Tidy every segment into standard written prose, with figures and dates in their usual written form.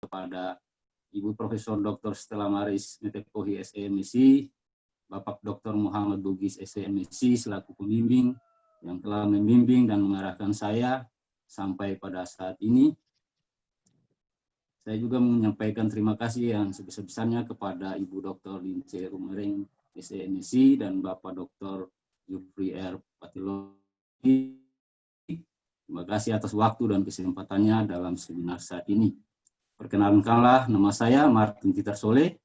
kepada Ibu Profesor Dr. Stella Maris Metepohi SEMSI, Bapak Dr. Muhammad Bugis SEMSI selaku pembimbing yang telah membimbing dan mengarahkan saya sampai pada saat ini. Saya juga menyampaikan terima kasih yang sebesar-besarnya kepada Ibu Dr. Lince Rumereng SEMSI dan Bapak Dr. Jufri R. Patilogi. Terima kasih atas waktu dan kesempatannya dalam seminar saat ini. Perkenalkanlah, nama saya Martin Titar Soleh.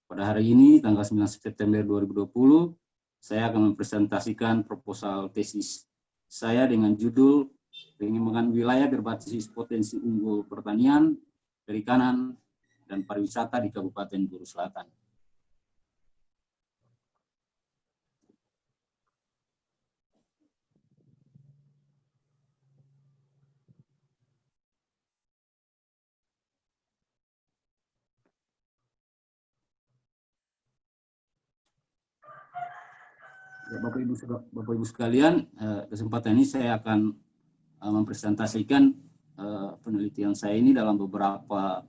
Pada hari ini, tanggal 9 September 2020, saya akan mempresentasikan proposal tesis saya dengan judul Pengembangan Wilayah Berbasis Potensi Unggul Pertanian, Perikanan, dan Pariwisata di Kabupaten Buru Selatan. Bapak Ibu sekalian, kesempatan ini saya akan mempresentasikan penelitian saya ini dalam beberapa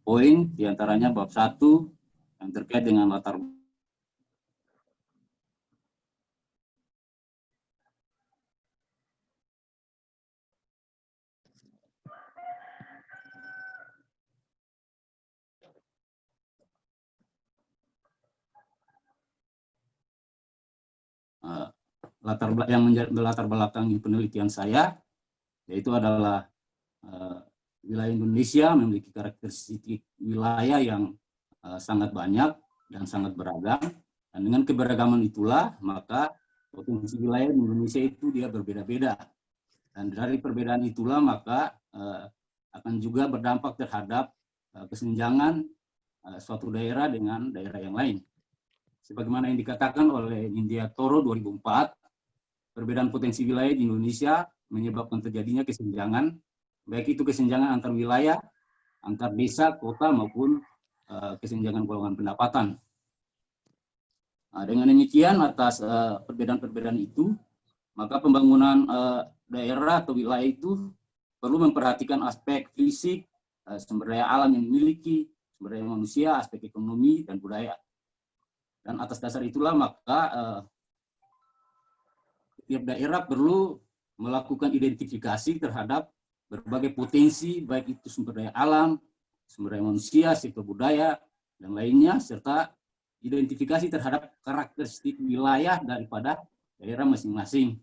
poin, diantaranya bab 1 yang terkait dengan latar latar belakangi penelitian saya, yaitu adalah wilayah Indonesia memiliki karakteristik wilayah yang sangat banyak dan sangat beragam, dan dengan keberagaman itulah maka potensi wilayah di Indonesia itu dia berbeda-beda, dan dari perbedaan itulah maka akan juga berdampak terhadap kesenjangan suatu daerah dengan daerah yang lain. Sebagaimana yang dikatakan oleh India Toro 2004, perbedaan potensi wilayah di Indonesia menyebabkan terjadinya kesenjangan, baik itu kesenjangan antar wilayah, antar desa, kota, maupun kesenjangan golongan pendapatan. Dengan demikian, atas perbedaan-perbedaan itu, maka pembangunan daerah atau wilayah itu perlu memperhatikan aspek fisik, sumber daya alam yang dimiliki, sumber daya manusia, aspek ekonomi, dan budaya. Dan atas dasar itulah maka tiap daerah perlu melakukan identifikasi terhadap berbagai potensi, baik itu sumber daya alam, sumber daya manusia, sektor budaya, dan lainnya, serta identifikasi terhadap karakteristik wilayah daripada daerah masing-masing.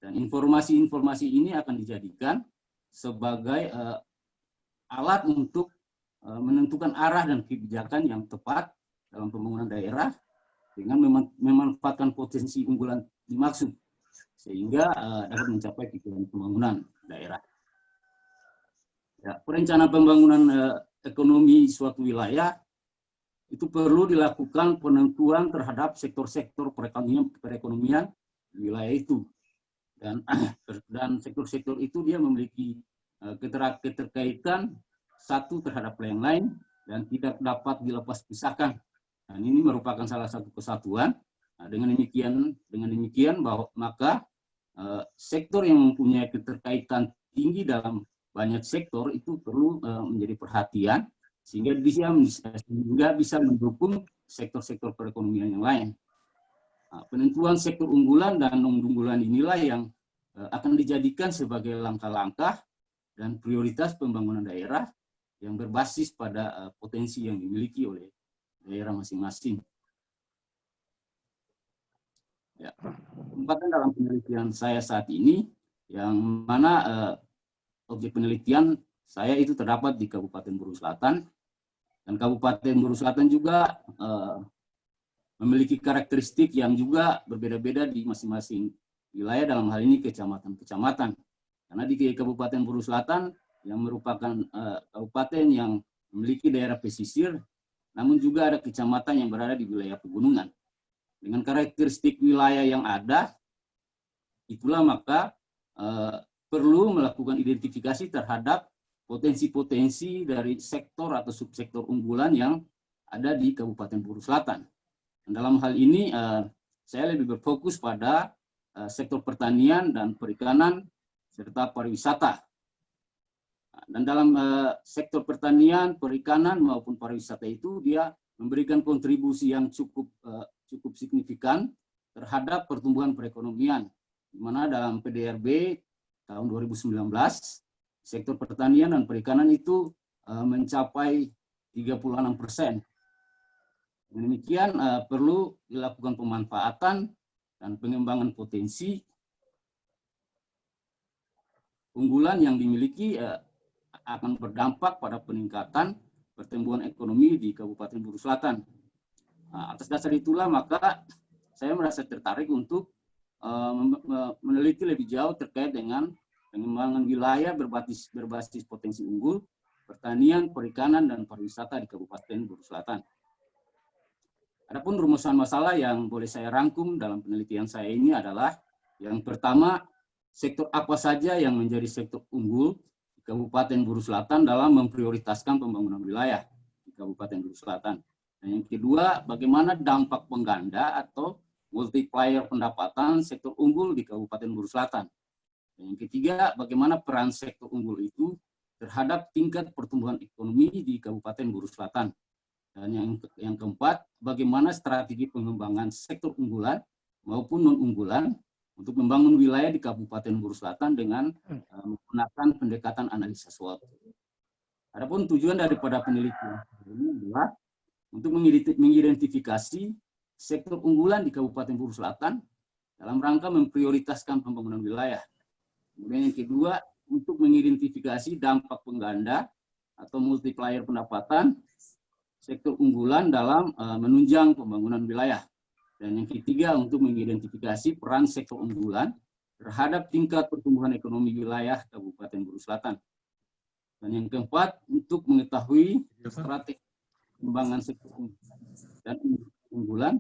Dan informasi-informasi ini akan dijadikan sebagai alat untuk menentukan arah dan kebijakan yang tepat dalam pembangunan daerah dengan memanfaatkan potensi unggulan dimaksud, sehingga dapat mencapai tujuan pembangunan daerah. Ya, perencanaan pembangunan ekonomi suatu wilayah itu perlu dilakukan penentuan terhadap sektor-sektor perekonomian di wilayah itu, dan sektor-sektor itu dia memiliki keterkaitan satu terhadap yang lain dan tidak dapat dilepas pisahkan. Dan ini merupakan salah satu kesatuan. Dengan demikian bahwa maka sektor yang mempunyai keterkaitan tinggi dalam banyak sektor itu perlu menjadi perhatian, sehingga bisa mendukung sektor-sektor perekonomian yang lain. Penentuan sektor unggulan dan non-unggulan inilah yang akan dijadikan sebagai langkah-langkah dan prioritas pembangunan daerah yang berbasis pada potensi yang dimiliki oleh daerah masing-masing. Ya, kesempatan dalam penelitian saya saat ini, yang mana objek penelitian saya itu terdapat di Kabupaten Buru Selatan, dan Kabupaten Buru Selatan juga memiliki karakteristik yang juga berbeda-beda di masing-masing wilayah, dalam hal ini kecamatan-kecamatan. Karena di Kabupaten Buru Selatan yang merupakan kabupaten yang memiliki daerah pesisir, namun juga ada kecamatan yang berada di wilayah pegunungan. Dengan karakteristik wilayah yang ada, itulah maka perlu melakukan identifikasi terhadap potensi-potensi dari sektor atau subsektor unggulan yang ada di Kabupaten Buru Selatan. Dan dalam hal ini saya lebih berfokus pada sektor pertanian dan perikanan serta pariwisata. Dan dalam sektor pertanian, perikanan maupun pariwisata itu dia memberikan kontribusi yang cukup signifikan terhadap pertumbuhan perekonomian, di mana dalam PDRB tahun 2019 sektor pertanian dan perikanan itu mencapai 36%. Demikian perlu dilakukan pemanfaatan dan pengembangan potensi unggulan yang dimiliki akan berdampak pada peningkatan pertumbuhan ekonomi di Kabupaten Buru Selatan. Atas dasar itulah maka saya merasa tertarik untuk meneliti lebih jauh terkait dengan pengembangan wilayah berbasis potensi unggul, pertanian, perikanan, dan pariwisata di Kabupaten Buru Selatan. Adapun rumusan masalah yang boleh saya rangkum dalam penelitian saya ini adalah yang pertama, sektor apa saja yang menjadi sektor unggul di Kabupaten Buru Selatan dalam memprioritaskan pembangunan wilayah di Kabupaten Buru Selatan. Dan yang kedua, bagaimana dampak pengganda atau multiplier pendapatan sektor unggul di Kabupaten Buru Selatan. Dan yang ketiga, bagaimana peran sektor unggul itu terhadap tingkat pertumbuhan ekonomi di Kabupaten Buru Selatan. Dan yang keempat, bagaimana strategi pengembangan sektor unggulan maupun non-unggulan untuk membangun wilayah di Kabupaten Buru Selatan dengan menggunakan pendekatan analisa SWOT. Adapun tujuan daripada penelitian ini adalah untuk mengidentifikasi sektor unggulan di Kabupaten Buru Selatan dalam rangka memprioritaskan pembangunan wilayah. Kemudian yang kedua, untuk mengidentifikasi dampak pengganda atau multiplier pendapatan sektor unggulan dalam menunjang pembangunan wilayah. Dan yang ketiga, untuk mengidentifikasi peran sektor unggulan terhadap tingkat pertumbuhan ekonomi wilayah Kabupaten Buru Selatan. Dan yang keempat, untuk mengetahui strategi pengembangan sektor dan unggulan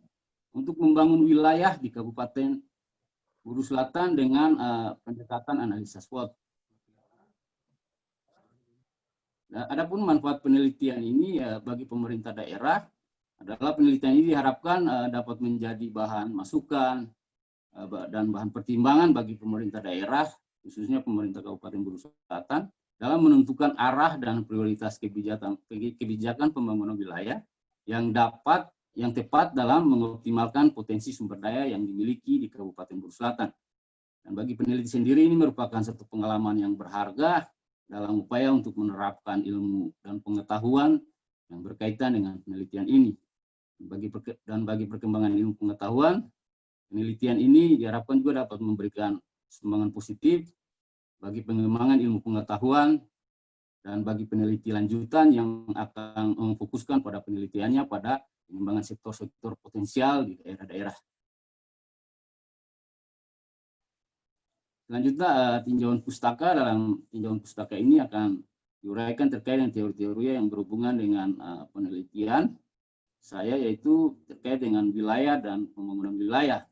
untuk membangun wilayah di Kabupaten Buru Selatan dengan pendekatan analisa SWOT. Nah, adapun manfaat penelitian ini bagi pemerintah daerah adalah penelitian ini diharapkan dapat menjadi bahan masukan dan bahan pertimbangan bagi pemerintah daerah, khususnya pemerintah Kabupaten Buru Selatan, dalam menentukan arah dan prioritas kebijakan pembangunan wilayah yang tepat dalam mengoptimalkan potensi sumber daya yang dimiliki di Kabupaten Buru Selatan. Dan bagi peneliti sendiri ini merupakan satu pengalaman yang berharga dalam upaya untuk menerapkan ilmu dan pengetahuan yang berkaitan dengan penelitian ini. Dan bagi perkembangan ilmu pengetahuan, penelitian ini diharapkan juga dapat memberikan sumbangan positif bagi pengembangan ilmu pengetahuan dan bagi peneliti lanjutan yang akan memfokuskan pada penelitiannya pada pengembangan sektor-sektor potensial di daerah-daerah. Selanjutnya, tinjauan pustaka. Dalam tinjauan pustaka ini akan diuraikan terkait dengan teori-teori yang berhubungan dengan penelitian saya, yaitu terkait dengan wilayah dan pembangunan wilayah.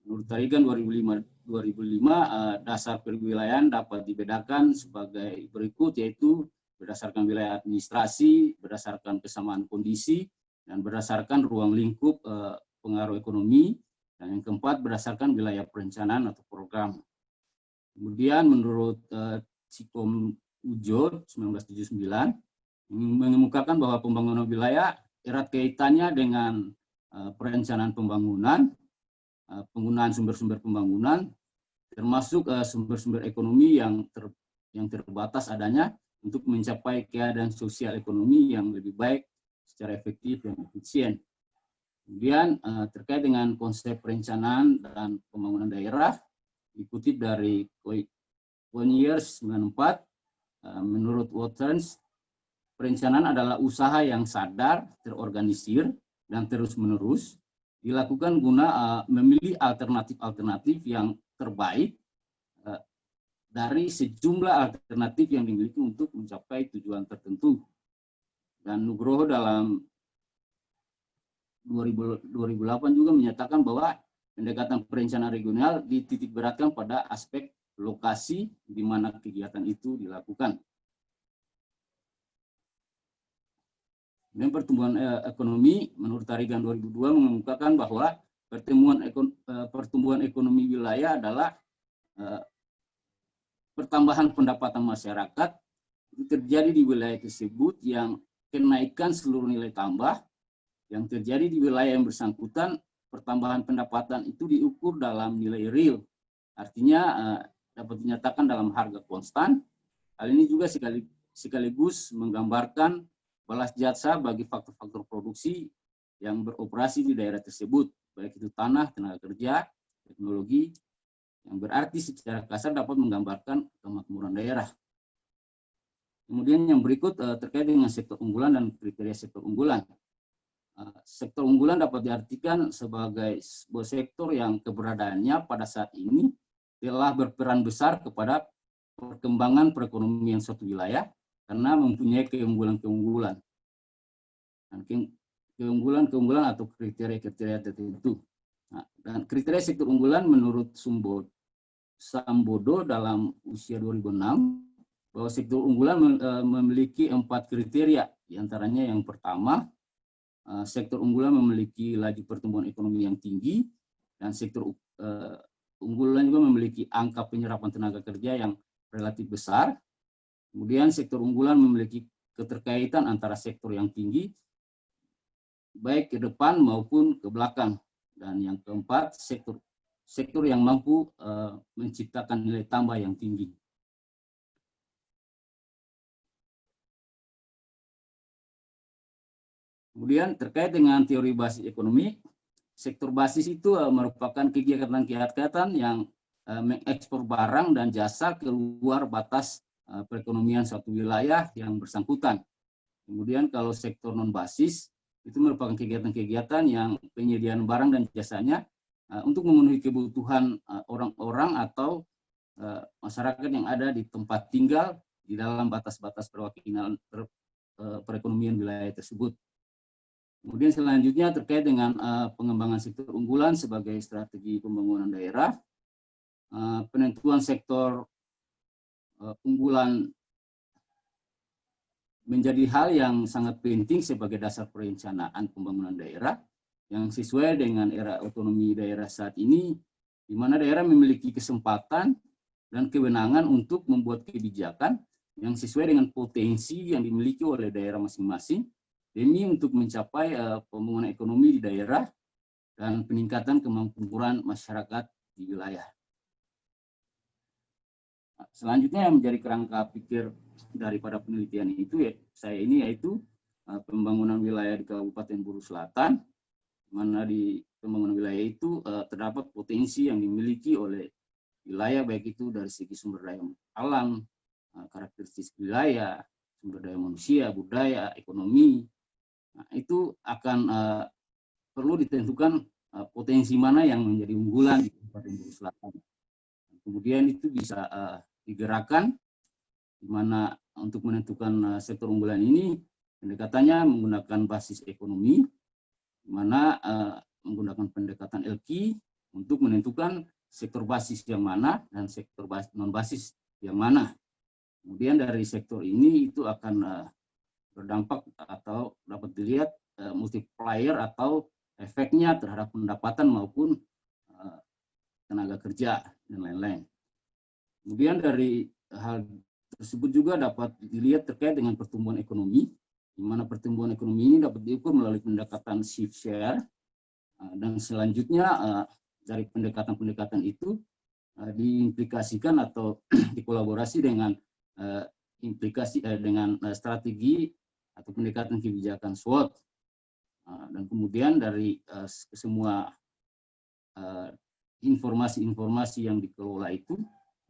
Menurut Tarigan 2005, dasar perwilayahan dapat dibedakan sebagai berikut, yaitu berdasarkan wilayah administrasi, berdasarkan kesamaan kondisi, dan berdasarkan ruang lingkup pengaruh ekonomi, dan yang keempat berdasarkan wilayah perencanaan atau program. Kemudian menurut Sikom Ujo 1979 mengemukakan bahwa pembangunan wilayah erat kaitannya dengan perencanaan pembangunan, penggunaan sumber-sumber pembangunan, termasuk sumber-sumber ekonomi yang terbatas adanya untuk mencapai keadaan sosial ekonomi yang lebih baik secara efektif dan efisien. Kemudian terkait dengan konsep perencanaan dan pembangunan daerah, dikutip dari Conyers 94, menurut Waterns, perencanaan adalah usaha yang sadar, terorganisir, dan terus-menerus dilakukan guna memilih alternatif-alternatif yang terbaik dari sejumlah alternatif yang dimiliki untuk mencapai tujuan tertentu. Dan Nugroho dalam 2008 juga menyatakan bahwa pendekatan perencanaan regional dititik beratkan pada aspek lokasi di mana kegiatan itu dilakukan. Dan pertumbuhan ekonomi menurut Tarigan 2002 mengemukakan bahwa pertumbuhan ekonomi wilayah adalah pertambahan pendapatan masyarakat itu terjadi di wilayah tersebut yang kenaikan seluruh nilai tambah yang terjadi di wilayah yang bersangkutan, pertambahan pendapatan itu diukur dalam nilai real. Artinya dapat dinyatakan dalam harga konstan. Hal ini juga sekaligus menggambarkan balas jasa bagi faktor-faktor produksi yang beroperasi di daerah tersebut, baik itu tanah, tenaga kerja, teknologi, yang berarti secara kasar dapat menggambarkan kemakmuran daerah. Kemudian yang berikut terkait dengan sektor unggulan dan kriteria sektor unggulan. Sektor unggulan dapat diartikan sebagai sebuah sektor yang keberadaannya pada saat ini telah berperan besar kepada perkembangan perekonomian suatu wilayah karena mempunyai keunggulan-keunggulan. Keunggulan-keunggulan atau kriteria-kriteria tertentu. Nah, dan kriteria sektor unggulan menurut Sambodo dalam usia 2006 bahwa sektor unggulan memiliki 4 kriteria, diantaranya yang pertama, sektor unggulan memiliki laju pertumbuhan ekonomi yang tinggi, dan sektor unggulan juga memiliki angka penyerapan tenaga kerja yang relatif besar. Kemudian sektor unggulan memiliki keterkaitan antara sektor yang tinggi, baik ke depan maupun ke belakang. Dan yang keempat, sektor yang mampu menciptakan nilai tambah yang tinggi. Kemudian terkait dengan teori basis ekonomi, sektor basis itu merupakan kegiatan-kegiatan yang mengekspor barang dan jasa keluar batas perekonomian suatu wilayah yang bersangkutan. Kemudian kalau sektor non basis itu merupakan kegiatan-kegiatan yang penyediaan barang dan jasanya untuk memenuhi kebutuhan orang-orang atau masyarakat yang ada di tempat tinggal di dalam batas-batas perekonomian wilayah tersebut. Kemudian selanjutnya terkait dengan pengembangan sektor unggulan sebagai strategi pembangunan daerah, penentuan sektor unggulan menjadi hal yang sangat penting sebagai dasar perencanaan pembangunan daerah yang sesuai dengan era otonomi daerah saat ini, di mana daerah memiliki kesempatan dan kewenangan untuk membuat kebijakan yang sesuai dengan potensi yang dimiliki oleh daerah masing-masing demi untuk mencapai pembangunan ekonomi di daerah dan peningkatan kemampuan masyarakat di wilayah. Selanjutnya yang menjadi kerangka pikir daripada penelitian itu yaitu pembangunan wilayah di Kabupaten Buru Selatan, mana di pembangunan wilayah itu terdapat potensi yang dimiliki oleh wilayah baik itu dari segi sumber daya alam, karakteristik wilayah, sumber daya manusia, budaya, ekonomi. Nah, itu akan perlu ditentukan potensi mana yang menjadi unggulan di Kabupaten Buru Selatan. Kemudian itu bisa digerakkan, di mana untuk menentukan sektor unggulan ini pendekatannya menggunakan basis ekonomi, di mana menggunakan pendekatan LQ untuk menentukan sektor basis yang mana dan sektor non basis yang mana. Kemudian dari sektor ini itu akan berdampak atau dapat dilihat multiplier atau efeknya terhadap pendapatan maupun tenaga kerja dan lain-lain. Kemudian dari hal tersebut juga dapat dilihat terkait dengan pertumbuhan ekonomi, di mana pertumbuhan ekonomi ini dapat diukur melalui pendekatan shift share, dan selanjutnya dari pendekatan-pendekatan itu diimplikasikan atau dikolaborasi dengan dengan strategi atau pendekatan kebijakan SWOT, dan kemudian dari semua informasi-informasi yang dikelola itu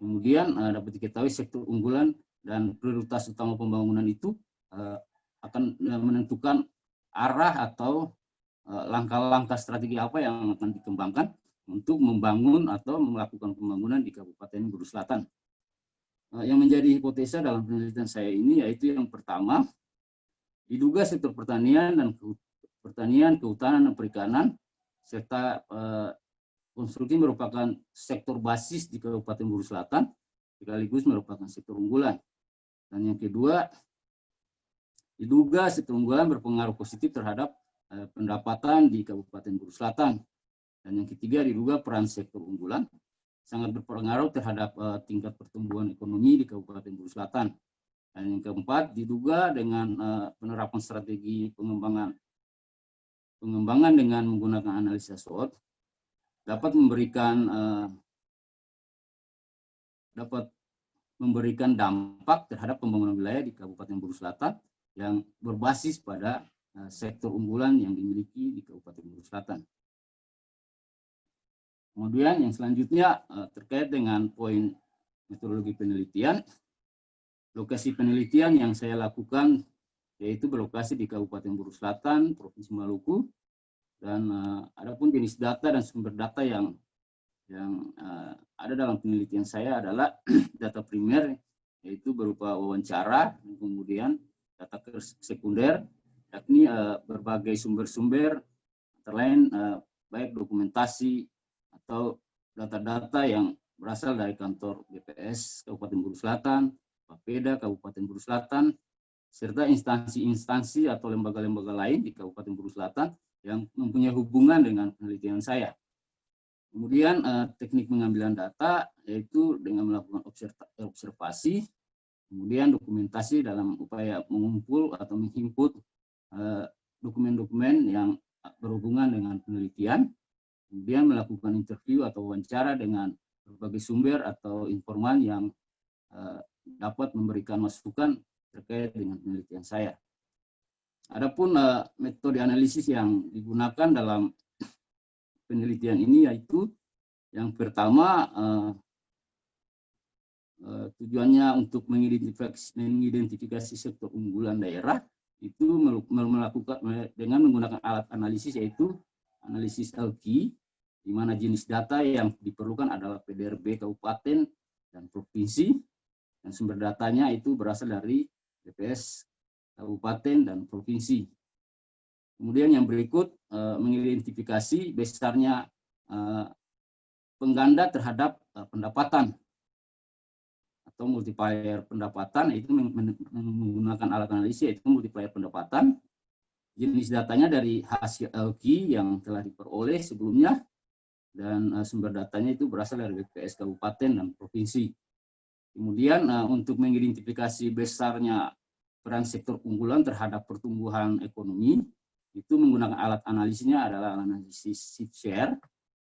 kemudian dapat diketahui sektor unggulan dan prioritas utama pembangunan itu akan menentukan arah atau langkah-langkah strategi apa yang akan dikembangkan untuk membangun atau melakukan pembangunan di Kabupaten Buru Selatan. Yang menjadi hipotesa dalam penelitian saya ini yaitu yang pertama, diduga sektor pertanian, kehutanan, dan perikanan, serta konstruksi merupakan sektor basis di Kabupaten Buru Selatan, sekaligus merupakan sektor unggulan. Dan yang kedua, diduga sektor unggulan berpengaruh positif terhadap pendapatan di Kabupaten Buru Selatan. Dan yang ketiga, diduga peran sektor unggulan sangat berpengaruh terhadap tingkat pertumbuhan ekonomi di Kabupaten Buru Selatan. Dan yang keempat, diduga dengan penerapan strategi pengembangan dengan menggunakan analisa SWOT dapat memberikan dampak terhadap pembangunan wilayah di Kabupaten Buru Selatan yang berbasis pada sektor unggulan yang dimiliki di Kabupaten Buru Selatan. Kemudian yang selanjutnya terkait dengan poin metodologi penelitian. Lokasi penelitian yang saya lakukan yaitu berlokasi di Kabupaten Buru Selatan, Provinsi Maluku, dan adapun jenis data dan sumber data yang ada dalam penelitian saya adalah data primer, yaitu berupa wawancara, kemudian data sekunder, yakni berbagai sumber-sumber, antara lain baik dokumentasi atau data-data yang berasal dari kantor BPS Kabupaten Buru Selatan, Bapeda Kabupaten Buru Selatan, serta instansi-instansi atau lembaga-lembaga lain di Kabupaten Buru Selatan yang mempunyai hubungan dengan penelitian saya. Kemudian teknik pengambilan data yaitu dengan melakukan observasi, kemudian dokumentasi dalam upaya mengumpul atau menghimput dokumen-dokumen yang berhubungan dengan penelitian, kemudian melakukan interview atau wawancara dengan berbagai sumber atau informan yang dapat memberikan masukan terkait dengan penelitian saya. Adapun metode analisis yang digunakan dalam penelitian ini yaitu yang pertama tujuannya untuk mengidentifikasi sektor unggulan daerah itu melakukan dengan menggunakan alat analisis yaitu analisis LQ, di mana jenis data yang diperlukan adalah PDRB kabupaten dan provinsi, dan sumber datanya itu berasal dari BPS kabupaten dan provinsi. Kemudian yang berikut mengidentifikasi besarnya pengganda terhadap pendapatan atau multiplier pendapatan, itu menggunakan alat analisis yaitu multiplier pendapatan. Jenis datanya dari hasil LQ yang telah diperoleh sebelumnya, dan sumber datanya itu berasal dari BPS kabupaten dan provinsi. Kemudian untuk mengidentifikasi besarnya peran sektor unggulan terhadap pertumbuhan ekonomi, itu menggunakan alat analisisnya adalah analisis shift share,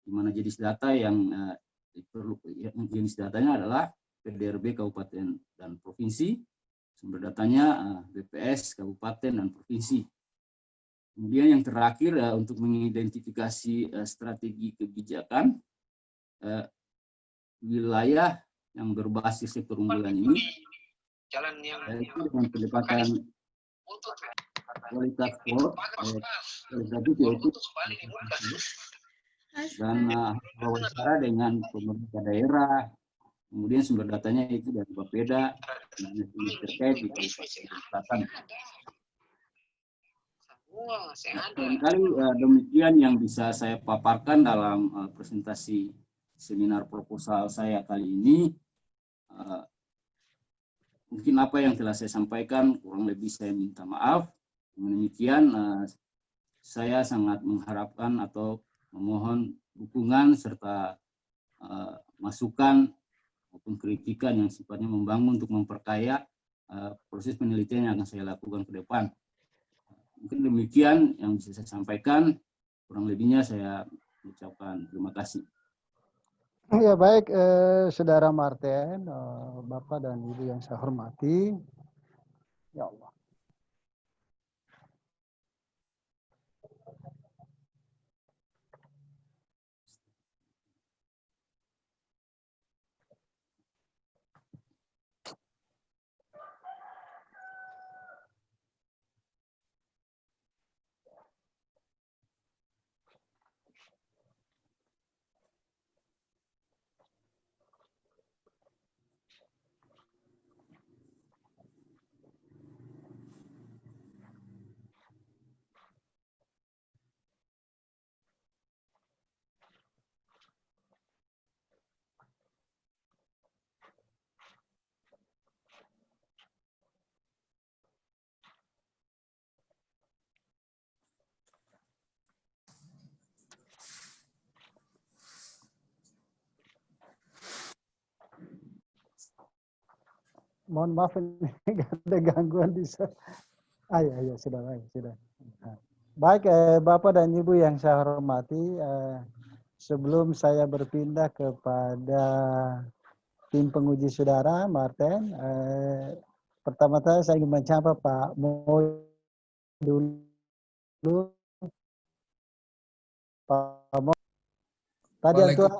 di mana jenis data yang jenis datanya adalah PDRB kabupaten dan provinsi, sumber datanya BPS kabupaten dan provinsi. Kemudian yang terakhir untuk mengidentifikasi strategi kebijakan wilayah yang berbasis sektor unggulan ini, yaitu dengan pendekatan kualitas SWOT, yaitu dan wawancara dengan pemerintah daerah, kemudian sumber datanya itu dari Bapeda dan terkait di Kabupaten Selatan. Barangkali demikian yang bisa saya paparkan dalam presentasi seminar proposal saya kali ini. Mungkin apa yang telah saya sampaikan kurang lebih saya minta maaf. Dengan demikian saya sangat mengharapkan atau memohon dukungan serta masukan maupun kritikan yang sifatnya membangun untuk memperkaya proses penelitian yang akan saya lakukan ke depan. Mungkin demikian yang bisa saya sampaikan. Kurang lebihnya saya ucapkan terima kasih. Ya baik, Saudara Martin, Bapak dan Ibu yang saya hormati. Ya Allah. mohon maaf ini nggak ada gangguan di sana. Ya, sudah baik, sudah. Baik, Bapak dan Ibu yang saya hormati, sebelum saya berpindah kepada tim penguji saudara, Martin, pertama-tama saya ingin menyapa Pak Mo dulu. Pak Mo, tadi Antua,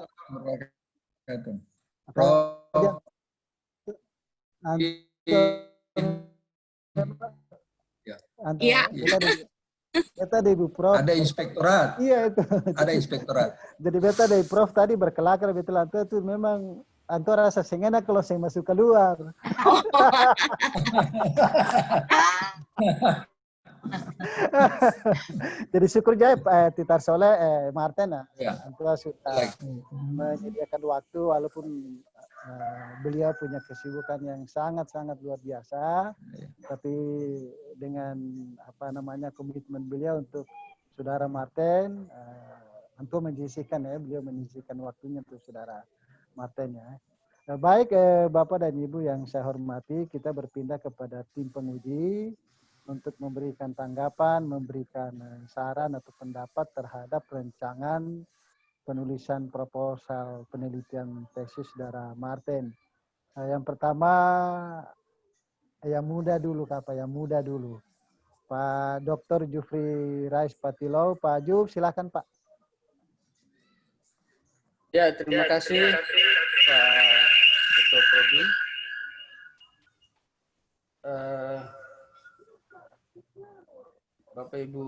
beta dari Bu Prof. Ada inspektorat. Iya itu. Ada inspektorat. Jadi beta dari Prof tadi berkelakar betul Antua itu memang Antua rasa sengaja kalau saya masuk keluar. Jadi syukur jaya Titar Soleh, Martin, Antua sudah menyediakan waktu walaupun beliau punya kesibukan yang sangat-sangat luar biasa, tapi dengan komitmen beliau untuk saudara Martin, Antua menyisihkan beliau menyisihkan waktunya untuk saudara Martin ya. Baik Bapak dan Ibu yang saya hormati, kita berpindah kepada tim penguji untuk memberikan tanggapan, memberikan saran atau pendapat terhadap rancangan penulisan proposal penelitian tesis saudara Martin. Yang pertama, yang muda dulu. Pak Dr. Jufri Rais Patilau. Pak Juf, silakan Pak. Ya, terima kasih Pak Ketua Prodi. Bapak Ibu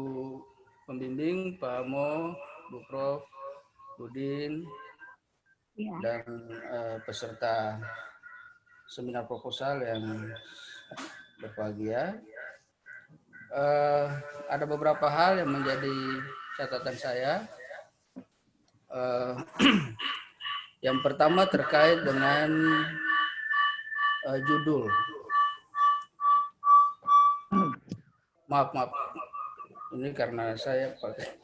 pembimbing, Pak Mo, Bu Prof, Budin, dan peserta seminar proposal yang berbahagia. Ada beberapa hal yang menjadi catatan saya. Yang pertama terkait dengan judul. Maaf. Ini karena saya pakai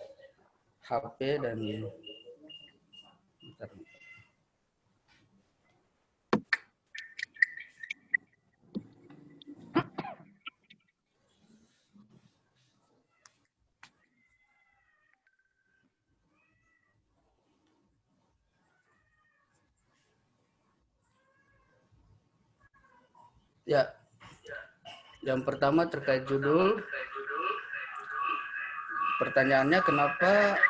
HP dan ya. Yang pertama terkait judul. Pertanyaannya kenapa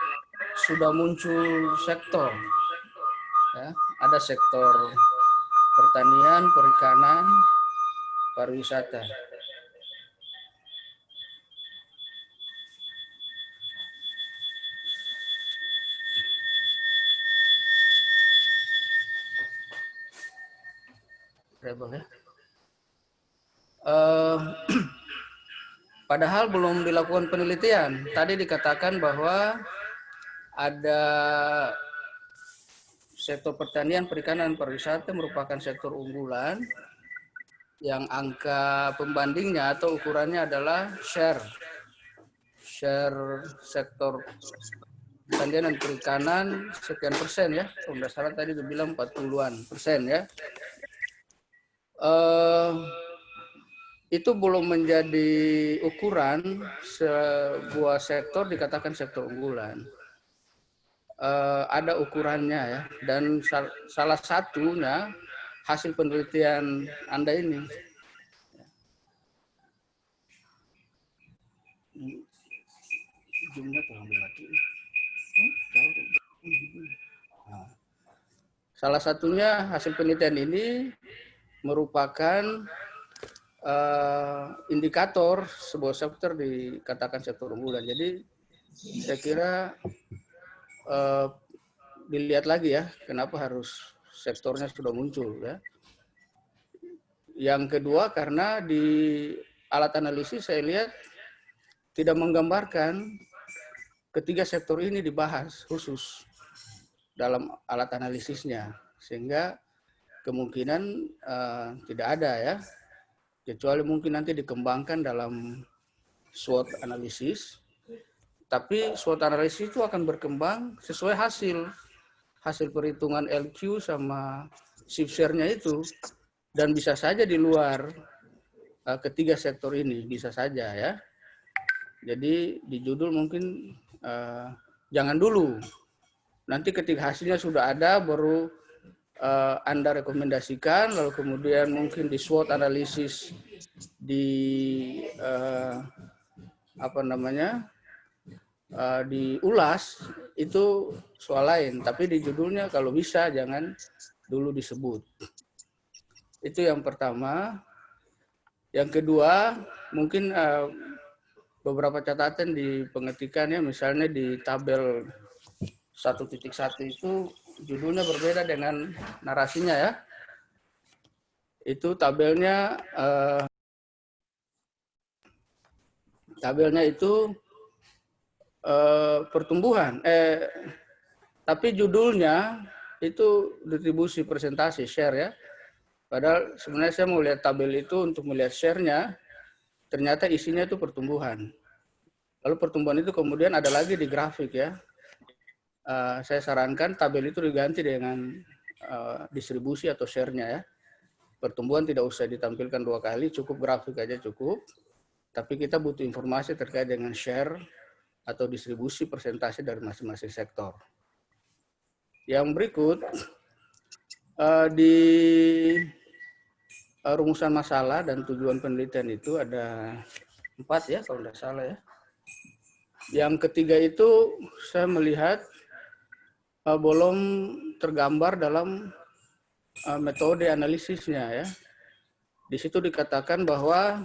sudah muncul sektor? Ya, ada sektor pertanian, perikanan, pariwisata. Rebel ya. Padahal belum dilakukan penelitian. Tadi dikatakan bahwa ada sektor pertanian, perikanan, pariwisata merupakan sektor unggulan yang angka pembandingnya atau ukurannya adalah share sektor pertanian dan perikanan sekian persen ya. Kalau tidak salah tadi dibilang 40-an persen ya. Itu belum menjadi ukuran sebuah sektor dikatakan sektor unggulan. Ada ukurannya ya, dan salah satunya hasil penelitian Anda ini. Salah satunya hasil penelitian ini merupakan indikator sebuah sektor dikatakan sektor unggulan. Jadi saya kira dilihat lagi ya, kenapa harus sektornya sudah muncul ya. Yang kedua karena di alat analisis saya lihat tidak menggambarkan ketiga sektor ini dibahas khusus dalam alat analisisnya, sehingga kemungkinan tidak ada ya. Kecuali mungkin nanti dikembangkan dalam SWOT analisis, tapi SWOT analisis itu akan berkembang sesuai hasil perhitungan LQ sama shift share-nya itu. dan bisa saja di luar ketiga sektor ini, bisa saja ya. Jadi di judul mungkin jangan dulu. Nanti ketika hasilnya sudah ada baru Anda rekomendasikan, lalu kemudian mungkin di SWOT analisis diulas, itu soal lain. Tapi di judulnya kalau bisa jangan dulu disebut. Itu yang pertama. Yang kedua, mungkin beberapa catatan di pengetikannya, misalnya di tabel 1.1 itu judulnya berbeda dengan narasinya ya. Itu tabelnya itu pertumbuhan, tapi judulnya itu distribusi presentasi share ya. Padahal sebenarnya saya mau lihat tabel itu untuk melihat share-nya, ternyata isinya itu pertumbuhan. Lalu pertumbuhan itu kemudian ada lagi di grafik ya. Saya sarankan tabel itu diganti dengan distribusi atau share-nya ya. Pertumbuhan tidak usah ditampilkan 2 kali, cukup grafik aja cukup. Tapi kita butuh informasi terkait dengan share atau distribusi persentase dari masing-masing sektor. Yang berikut, di rumusan masalah dan tujuan penelitian itu ada 4 ya kalau tidak salah ya. Yang ketiga itu saya melihat belum tergambar dalam metode analisisnya ya. Di situ dikatakan bahwa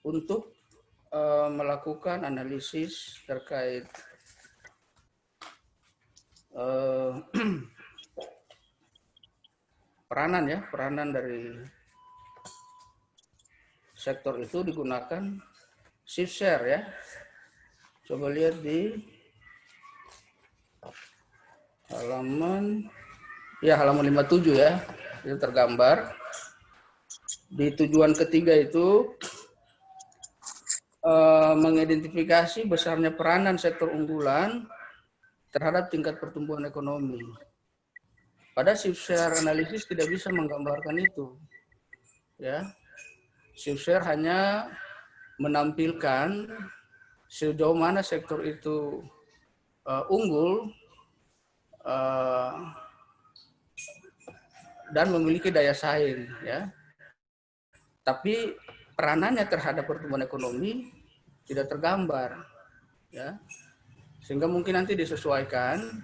untuk melakukan analisis terkait peranan dari sektor itu digunakan shift share ya. Coba lihat di halaman 57 ya. Itu tergambar. Di tujuan ketiga itu mengidentifikasi besarnya peranan sektor unggulan terhadap tingkat pertumbuhan ekonomi. Pada shift share analisis tidak bisa menggambarkan itu. Ya. Shift share hanya menampilkan sejauh mana sektor itu unggul dan memiliki daya saing ya. Tapi peranannya terhadap pertumbuhan ekonomi tidak tergambar ya. Sehingga mungkin nanti disesuaikan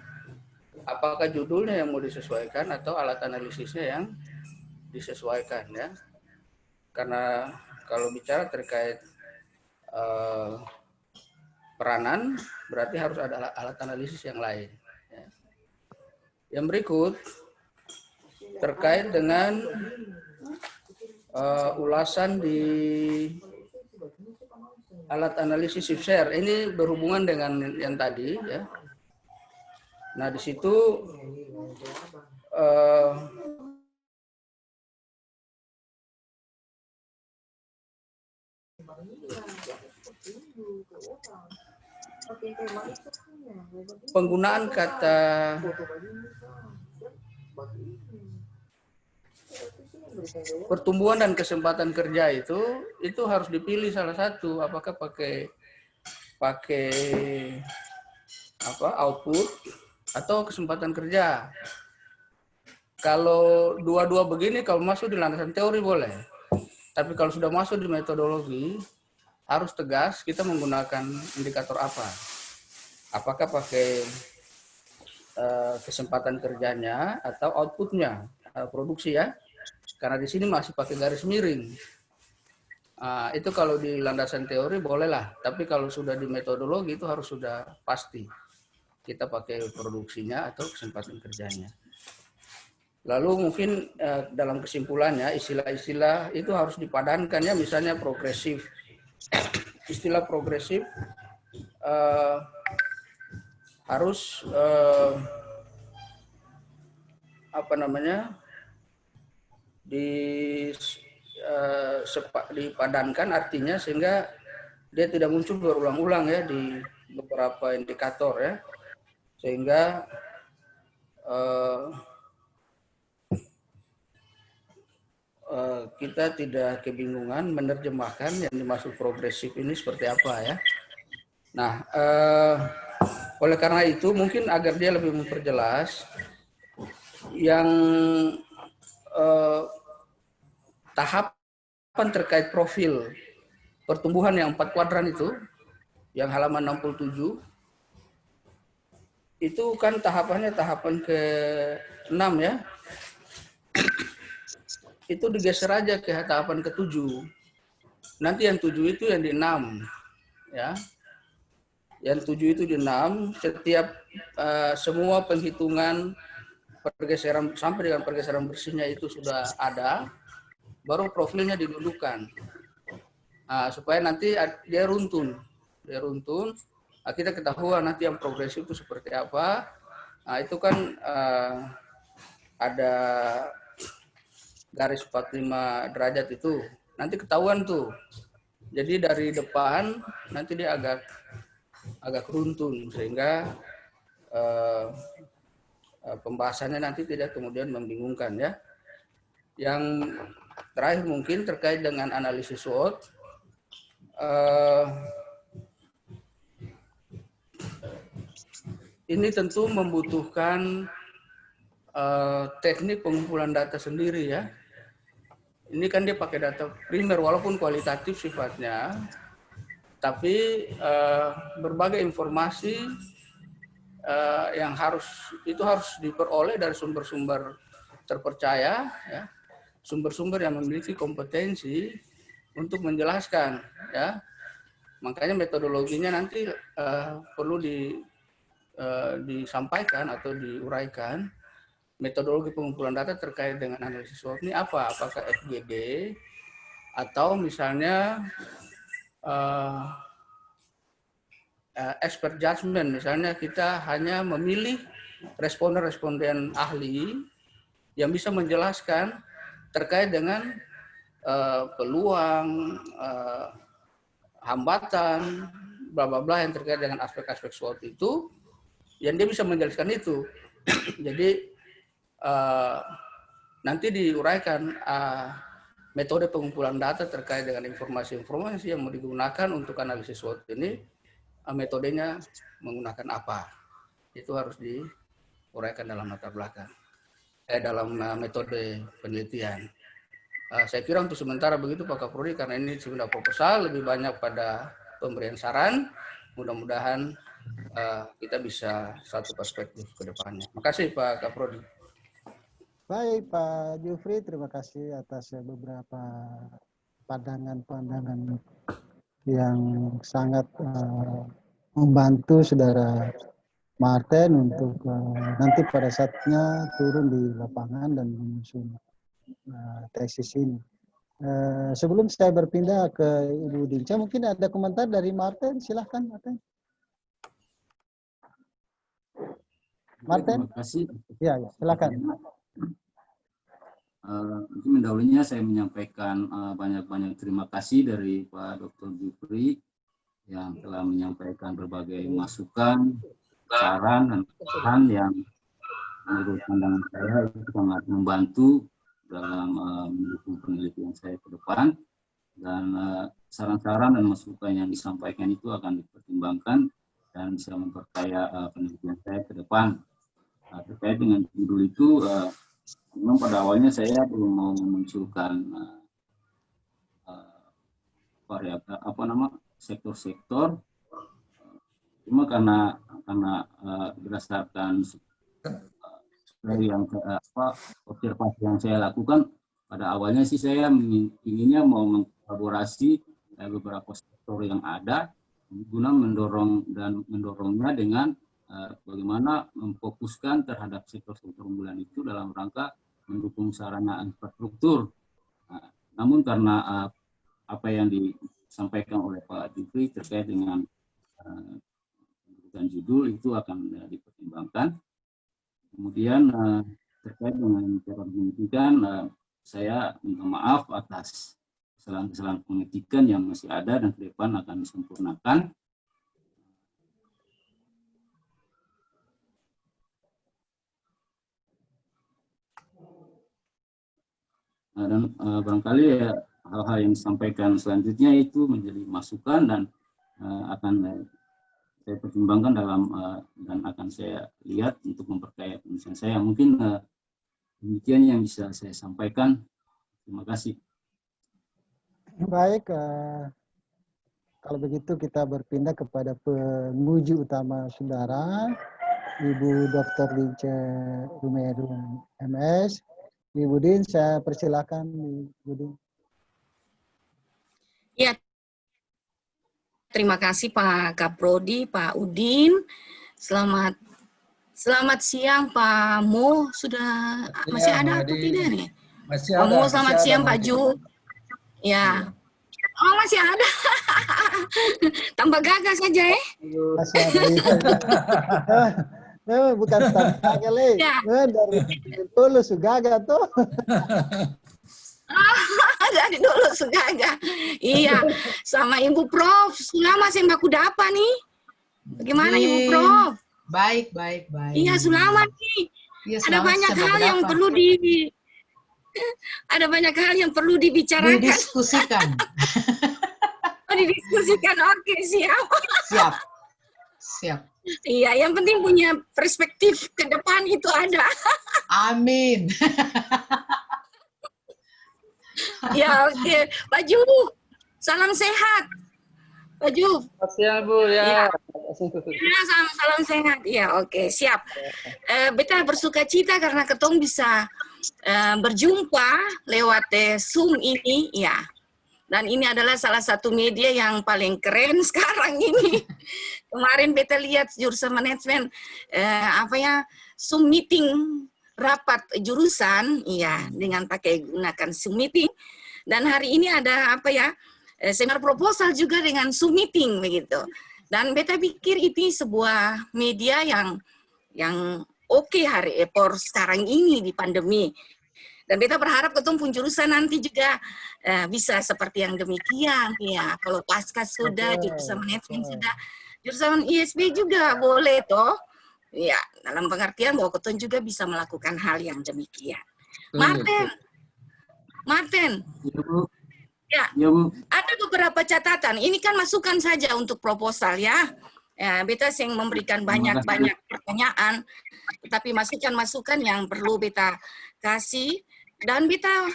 apakah judulnya yang mau disesuaikan atau alat analisisnya yang disesuaikan ya. Karena kalau bicara terkait peranan berarti harus ada alat analisis yang lain ya. Yang berikut terkait dengan ulasan di alat analisis shift share. Ini berhubungan dengan yang tadi ya. Nah, di situ penggunaan kata pertumbuhan dan kesempatan kerja itu harus dipilih salah satu, apakah pakai output atau kesempatan kerja. Kalau dua-dua begini, kalau masuk di landasan teori boleh, tapi kalau sudah masuk di metodologi harus tegas kita menggunakan indikator apa. Apakah pakai kesempatan kerjanya atau outputnya, produksi ya. Karena di sini masih pakai garis miring. Itu kalau di landasan teori bolehlah, tapi kalau sudah di metodologi itu harus sudah pasti. Kita pakai produksinya atau kesempatan kerjanya. Lalu mungkin dalam kesimpulannya istilah-istilah itu harus dipadankan ya, misalnya progresif. Istilah progresif harus dipadankan artinya sehingga dia tidak muncul berulang-ulang ya di beberapa indikator ya, sehingga kita tidak kebingungan menerjemahkan yang dimaksud progresif ini seperti apa ya. Nah, oleh karena itu mungkin agar dia lebih memperjelas yang tahapan terkait profil pertumbuhan yang 4 kuadran itu, yang halaman 67, itu kan tahapannya tahapan ke-6 ya. Itu digeser aja ke tahapan ke-7. Nanti yang 7 itu yang di 6 ya. Yang 7 itu di 6, setiap semua penghitungan pergeseran sampai dengan pergeseran bersihnya itu sudah ada, baru profilnya didudukkan. Supaya nanti dia runtun. Kita ketahuan nanti yang progresif itu seperti apa. Itu kan ada garis 45 derajat itu. Nanti ketahuan tuh. Jadi dari depan nanti dia agak runtun sehingga pembahasannya nanti tidak kemudian membingungkan ya. Yang terakhir mungkin terkait dengan analisis SWOT. Ini tentu membutuhkan teknik pengumpulan data sendiri ya. Ini kan dia pakai data primer walaupun kualitatif sifatnya, tapi berbagai informasi yang harus diperoleh dari sumber-sumber terpercaya, ya, sumber-sumber yang memiliki kompetensi untuk menjelaskan, ya. Makanya metodologinya nanti perlu disampaikan atau diuraikan. Metodologi pengumpulan data terkait dengan analisis SWOT ini apa? Apakah FGD atau misalnya expert judgment, misalnya kita hanya memilih responden-responden ahli yang bisa menjelaskan terkait dengan peluang, hambatan, bla bla bla yang terkait dengan aspek-aspek SWOT itu, yang dia bisa menjelaskan itu. Jadi nanti diuraikan metode pengumpulan data terkait dengan informasi-informasi yang mau digunakan untuk analisis SWOT ini, metodenya menggunakan apa. Itu harus diuraikan dalam latar belakang. Dalam metode penelitian. Saya kira untuk sementara begitu Pak Kaprodi, karena ini sudah proposal, lebih banyak pada pemberian saran. Mudah-mudahan kita bisa satu perspektif ke depannya. Terima kasih Pak Kaprodi. Baik Pak Jufri, terima kasih atas beberapa pandangan-pandangan yang sangat membantu Saudara Martin untuk nanti pada saatnya turun di lapangan dan menyusun tesis ini. Sebelum saya berpindah ke Ibu Dinca, mungkin ada komentar dari Martin, silahkan Martin. Martin? Terima kasih. Ya, silakan. Mungkin mendahulunya saya menyampaikan banyak-banyak terima kasih dari Pak Dr. Jufri yang telah menyampaikan berbagai masukan, saran, dan pesan yang menurut pandangan saya itu sangat membantu dalam mendukung penelitian saya ke depan. Dan saran-saran dan masukan yang disampaikan itu akan dipertimbangkan dan bisa memperkaya penelitian saya ke depan. Terkait dengan judul itu, memang pada awalnya saya belum mau memunculkan sektor-sektor, cuma karena berdasarkan dari yang observasi yang saya lakukan, pada awalnya sih saya inginnya mau mengkolaborasi beberapa sektor yang ada guna mendorongnya dengan bagaimana memfokuskan terhadap sektor-sektor unggulan itu dalam rangka mendukung sarana infrastruktur. Namun karena apa yang disampaikan oleh Pak Jufri terkait dengan judul itu akan dipertimbangkan. Kemudian terkait dengan cara pengetikan, saya minta maaf atas kesalahan-kesalahan pengetikan yang masih ada dan ke depan akan disempurnakan. Dan barangkali ya hal-hal yang disampaikan selanjutnya itu menjadi masukan dan akan saya pertimbangkan dan akan saya lihat untuk memperkaya pemikiran saya. Mungkin demikian yang bisa saya sampaikan. Terima kasih. Baik, kalau begitu kita berpindah kepada penguji utama saudara, Ibu Dr. Lince Rumerum MS. Ibu Din, saya persilakan Ibu Din. Ya, terima kasih Pak Kaprodi, Pak Udin. Selamat siang Pak Mo. Sudah masih ada atau tidak nih? Masih Pak ada. Mo, selamat siang Pak Ju. Ya. Oh, masih ada. Tambah gagah saja ya. Masih ada. Bukan tantangan lagi. Ya. Dari dulu sugaga tuh. Dari dulu sugaga. Iya, sama Ibu Prof. Sulama saya baku dapa nih. Bagaimana Ibu Prof? Baik. Iya, Sulama nih. Ya, Ada banyak hal yang perlu ada banyak hal yang perlu dibicarakan. Didiskusikan. Oh, didiskusikan. Oke, siap. Siap. Iya, yang penting punya perspektif ke depan itu ada. Amin. Ya, oke. Pak Ju, salam sehat. Pak Ju. Siang Bu ya. Ya, salam sehat. Ya, oke, siap. Beta bersuka cita karena ketong bisa berjumpa lewat Zoom ini, ya. Dan ini adalah salah satu media yang paling keren sekarang ini. Kemarin beta lihat jurusan manajemen Zoom meeting rapat jurusan, ya, dengan gunakan Zoom meeting. Dan hari ini ada seminar proposal juga dengan Zoom meeting begitu. Dan beta pikir ini sebuah media yang oke hari sekarang ini di pandemi. Dan beta berharap ketemu pun jurusan nanti juga bisa seperti yang demikian, ya. Kalau pasca sudah, jurusan manajemen sudah, jurusan ISB juga boleh toh, ya. Dalam pengertian bahwa ketemu juga bisa melakukan hal yang demikian. Martin, ya, ada beberapa catatan. Ini kan masukan saja untuk proposal ya. Beta yang memberikan banyak pertanyaan, tetapi masukan-masukan yang perlu beta kasih. Dan beta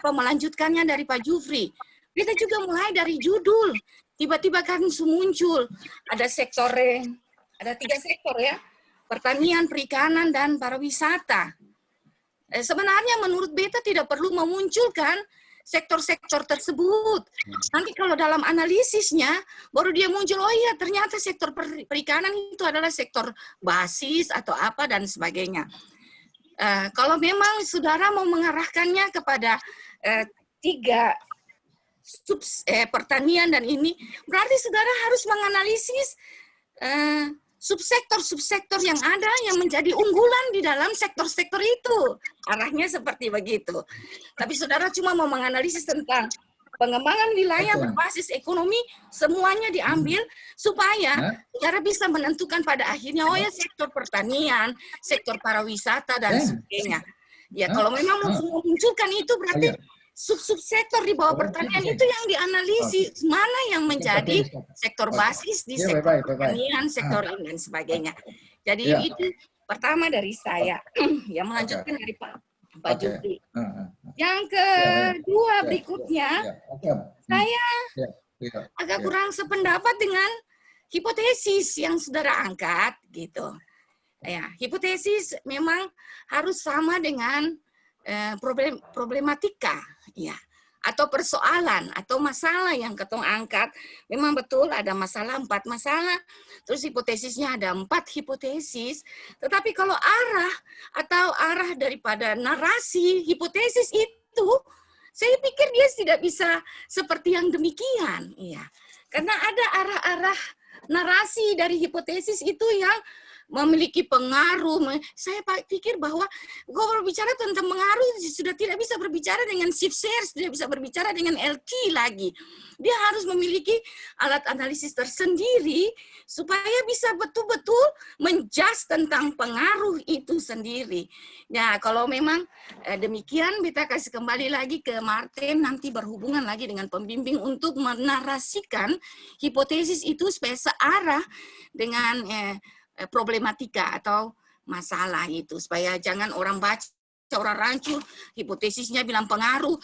melanjutkannya dari Pak Jufri. Beta juga mulai dari judul. Tiba-tiba kan muncul ada ada 3 sektor ya. Pertanian, perikanan, dan pariwisata. Sebenarnya menurut beta tidak perlu memunculkan sektor-sektor tersebut. Nanti kalau dalam analisisnya, baru dia muncul, oh iya ternyata sektor perikanan itu adalah sektor basis atau apa dan sebagainya. Kalau memang saudara mau mengarahkannya kepada 3 pertanian dan ini, berarti saudara harus menganalisis subsektor-subsektor yang ada yang menjadi unggulan di dalam sektor-sektor itu. Arahnya seperti begitu. Tapi saudara cuma mau menganalisis tentang pengembangan wilayah berbasis ekonomi, semuanya diambil supaya saudara bisa menentukan pada akhirnya, oh ya sektor pertanian, sektor pariwisata, dan sebagainya. Ya, kalau memang mau memunculkan itu berarti sub-subsektor di bawah pertanian itu yang dianalisis, mana yang menjadi sektor basis di sektor pertanian, sektor ini, dan sebagainya. Jadi itu pertama dari saya, yang melanjutkan dari Pak Jufri. Yang kedua berikutnya, saya agak kurang sependapat dengan hipotesis yang saudara angkat, gitu. Ya, hipotesis memang harus sama dengan problematika, ya, atau persoalan atau masalah yang ketong angkat. Memang betul ada masalah, 4 masalah, terus hipotesisnya ada 4 hipotesis, tetapi kalau arah daripada narasi hipotesis itu, saya pikir dia tidak bisa seperti yang demikian, ya. Karena ada arah-arah narasi dari hipotesis itu yang memiliki pengaruh. Saya pikir bahwa gue berbicara tentang pengaruh sudah tidak bisa berbicara dengan shift shares, tidak bisa berbicara dengan LT lagi. Dia harus memiliki alat analisis tersendiri supaya bisa betul-betul menjudge tentang pengaruh itu sendiri. Nah, kalau memang demikian, kita kasih kembali lagi ke Martin, nanti berhubungan lagi dengan pembimbing untuk menarasikan hipotesis itu supaya searah dengan problematika atau masalah itu, supaya jangan orang baca, orang rancu, hipotesisnya bilang pengaruh,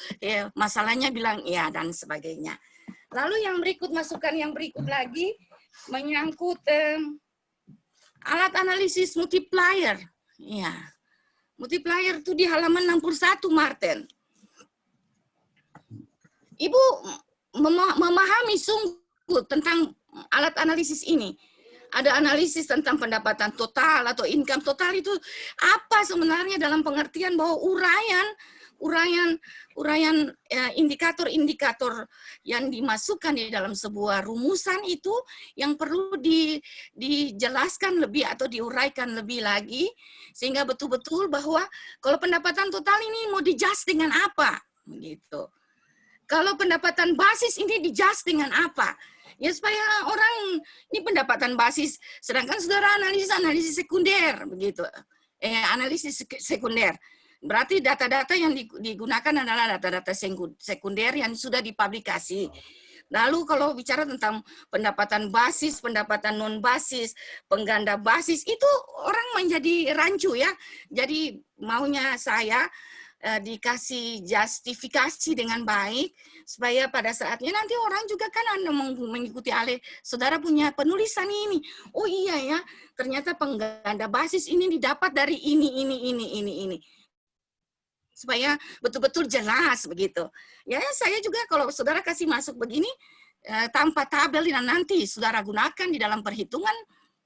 masalahnya bilang ya, dan sebagainya. Lalu yang berikut, masukan yang berikut lagi menyangkut alat analisis multiplier. Ya, multiplier itu di halaman 61, Martin. Ibu memahami sungguh tentang alat analisis ini. Ada analisis tentang pendapatan total atau income total itu apa sebenarnya dalam pengertian bahwa uraian indikator-indikator yang dimasukkan di dalam sebuah rumusan itu yang perlu dijelaskan lebih atau diuraikan lebih lagi sehingga betul-betul bahwa kalau pendapatan total ini mau di-judge dengan apa gitu. Kalau pendapatan basis ini di-judge dengan apa? Ya supaya orang ini pendapatan basis, sedangkan saudara analisis sekunder begitu, analisis sekunder. Berarti data-data yang digunakan adalah data-data sekunder yang sudah dipublikasi. Lalu kalau bicara tentang pendapatan basis, pendapatan non basis, pengganda basis, itu orang menjadi rancu ya. Jadi maunya saya dikasih justifikasi dengan baik supaya pada saatnya nanti orang juga kan mengikuti alih saudara punya penulisan ini. Oh iya ya, ternyata pengganda basis ini didapat dari ini. Supaya betul-betul jelas begitu. Ya saya juga kalau saudara kasih masuk begini tanpa tabel dan nanti saudara gunakan di dalam perhitungan,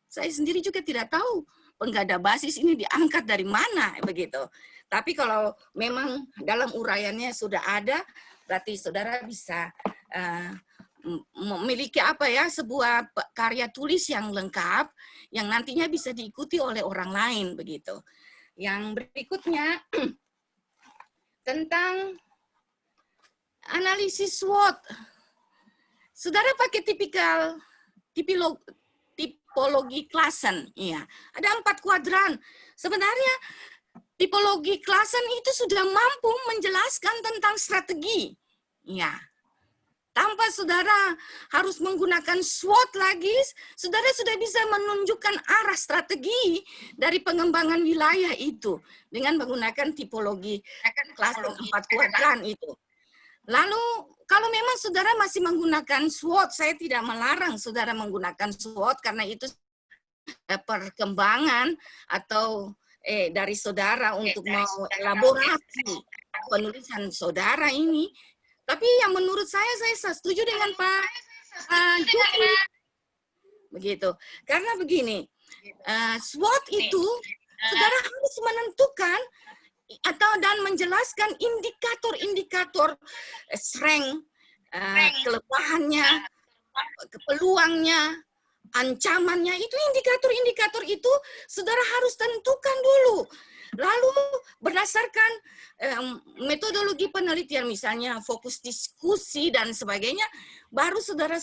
saya sendiri juga tidak tahu pengganda basis ini diangkat dari mana begitu. Tapi kalau memang dalam uraiannya sudah ada, berarti saudara bisa memiliki apa ya, sebuah karya tulis yang lengkap yang nantinya bisa diikuti oleh orang lain begitu. Yang berikutnya tentang analisis SWOT. Saudara pakai tipologi Claassen, iya. Ada 4 kuadran. Sebenarnya tipologi Claassen itu sudah mampu menjelaskan tentang strategi. Ya. Tanpa saudara harus menggunakan SWOT lagi, saudara sudah bisa menunjukkan arah strategi dari pengembangan wilayah itu dengan menggunakan tipologi Claassen 4 kuadran itu. Lalu kalau memang saudara masih menggunakan SWOT, saya tidak melarang saudara menggunakan SWOT karena itu perkembangan atau dari saudara untuk mau elaborasi penulisan saudara ini. Tapi yang menurut saya setuju dengan Pak Jufri. Begitu. Karena begini, SWOT itu saudara harus menentukan dan menjelaskan indikator-indikator strength, kelemahannya, peluangnya, ancamannya, itu indikator-indikator itu saudara harus tentukan dulu. Lalu berdasarkan metodologi penelitian, misalnya fokus diskusi dan sebagainya, baru saudara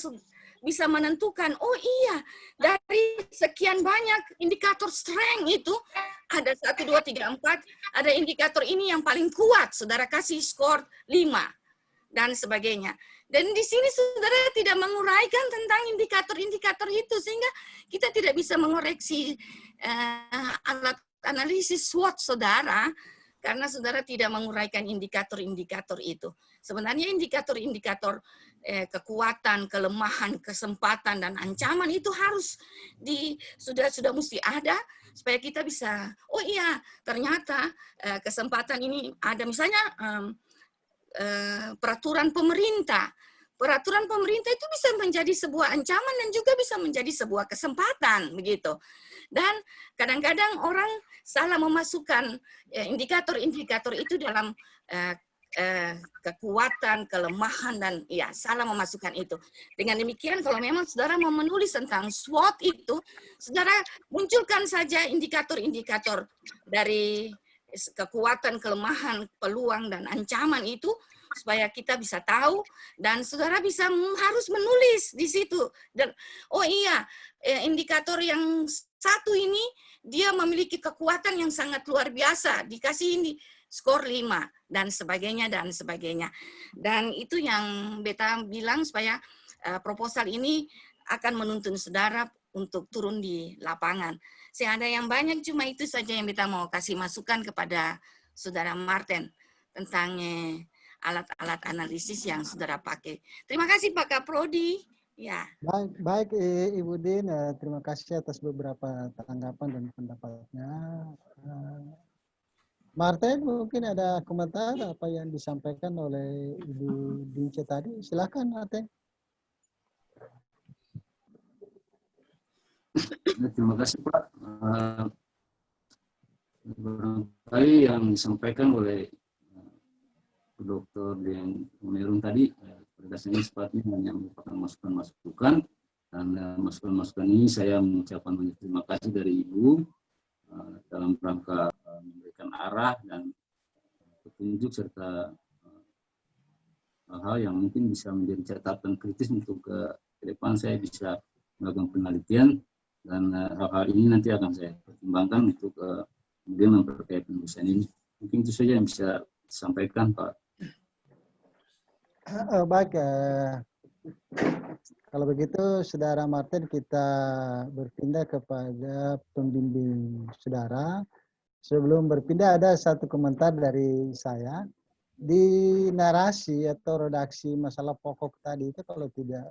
bisa menentukan, oh iya, dari sekian banyak indikator strength itu, ada 1, 2, 3, 4, ada indikator ini yang paling kuat, saudara kasih skor 5, dan sebagainya. Dan di sini saudara tidak menguraikan tentang indikator-indikator itu, sehingga kita tidak bisa mengoreksi alat analisis SWOT saudara, karena saudara tidak menguraikan indikator-indikator itu. Sebenarnya indikator-indikator kekuatan, kelemahan, kesempatan, dan ancaman itu harus sudah mesti ada, supaya kita bisa, oh iya, ternyata kesempatan ini ada. Misalnya peraturan pemerintah. Peraturan pemerintah itu bisa menjadi sebuah ancaman dan juga bisa menjadi sebuah kesempatan, begitu. Dan kadang-kadang orang salah memasukkan indikator-indikator itu dalam kekuatan, kelemahan, dan ya salah memasukkan itu. Dengan demikian, kalau memang saudara mau menulis tentang SWOT itu, saudara munculkan saja indikator-indikator dari kekuatan, kelemahan, peluang, dan ancaman itu, supaya kita bisa tahu, dan saudara bisa harus menulis di situ. Dan oh iya, indikator yang satu ini dia memiliki kekuatan yang sangat luar biasa, dikasih ini skor 5 dan sebagainya dan sebagainya. Dan itu yang beta bilang, supaya proposal ini akan menuntun saudara untuk turun di lapangan. Saya ada yang banyak, cuma itu saja yang beta mau kasih masukan kepada saudara Martin tentang alat-alat analisis yang saudara pakai. Terima kasih Pak Kaprodi. Ya. Baik Ibu Din, terima kasih atas beberapa tanggapan dan pendapatnya. Martin, mungkin ada komentar apa yang disampaikan oleh Ibu Dince tadi? Silakan Martin. Terima kasih Pak. Barangkali yang disampaikan oleh Dr. Dian Merung tadi, ini sepatutnya hanya merupakan masukan-masukan, dan masukan-masukan ini saya mengucapkan banyak terima kasih dari Ibu dalam rangka memberikan arah dan petunjuk serta hal-hal yang mungkin bisa menjadi catatan kritis untuk ke depan saya bisa melakukan penelitian, dan hal-hal ini nanti akan saya pertimbangkan untuk kemudian memperkaya penulisan ini. Mungkin itu saja yang bisa disampaikan Pak. Baik, kalau begitu Saudara Martin, kita berpindah kepada pembimbing saudara. Sebelum berpindah, ada satu komentar dari saya. Di narasi atau redaksi masalah pokok tadi itu, kalau tidak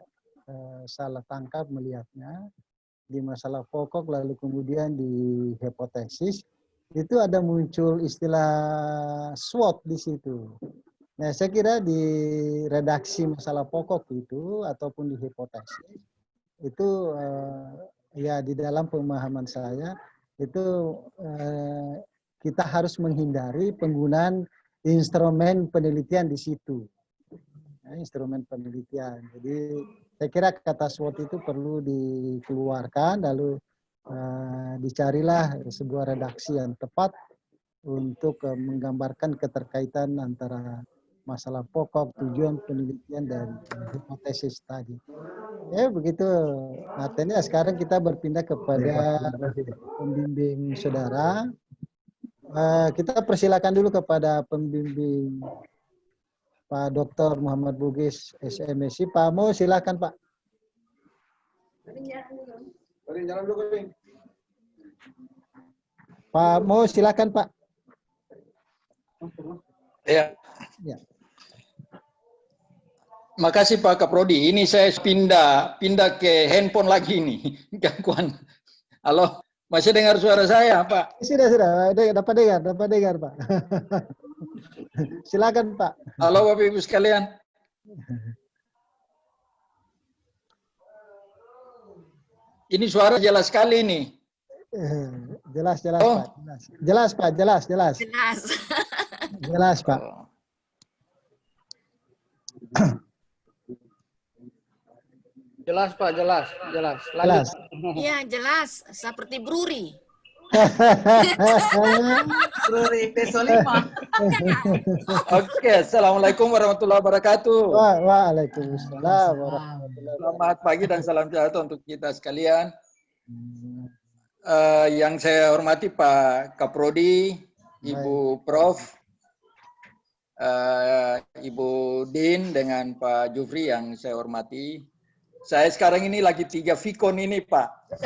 salah tangkap melihatnya, di masalah pokok lalu kemudian di hipotesis, itu ada muncul istilah SWOT di situ. Nah, saya kira di redaksi masalah pokok itu ataupun di hipotesis itu ya di dalam pemahaman saya itu kita harus menghindari penggunaan instrumen penelitian di situ. Nah, instrumen penelitian. Jadi saya kira kata SWOT itu perlu dikeluarkan, lalu dicarilah sebuah redaksi yang tepat untuk menggambarkan keterkaitan antara masalah pokok, tujuan penelitian, dan hipotesis tadi. Ya begitu, Martin. Sekarang kita berpindah kepada pembimbing saudara. Kita persilakan dulu kepada pembimbing Pak Dr. Muhammad Bugis, SMSI. Pak Mo, silakan Pak. Pak Mo, silakan Pak. Ya. Ya. Makasih Pak Kaprodi. Ini saya pindah ke handphone lagi nih. Gangguan. Halo, masih dengar suara saya, Pak? Sudah. Dapat dengar, Pak. Silakan, Pak. Halo, Bapak Ibu sekalian. Ini suara jelas sekali nih. Jelas, oh. Pak. Jelas, Pak. Jelas. Jelas, Pak. Jelas Pak, jelas. Jelas. Iya, jelas. Seperti Bruri. Bruri P5. Oke, Assalamualaikum warahmatullahi wabarakatuh. Waalaikumsalam warahmatullahi wabarakatuh. Selamat pagi dan salam sejahtera untuk kita sekalian. Yang saya hormati Pak Kaprodi, Ibu Prof, Ibu Din dengan Pak Jufri yang saya hormati. Saya sekarang ini lagi 3 Vicon ini, Pak.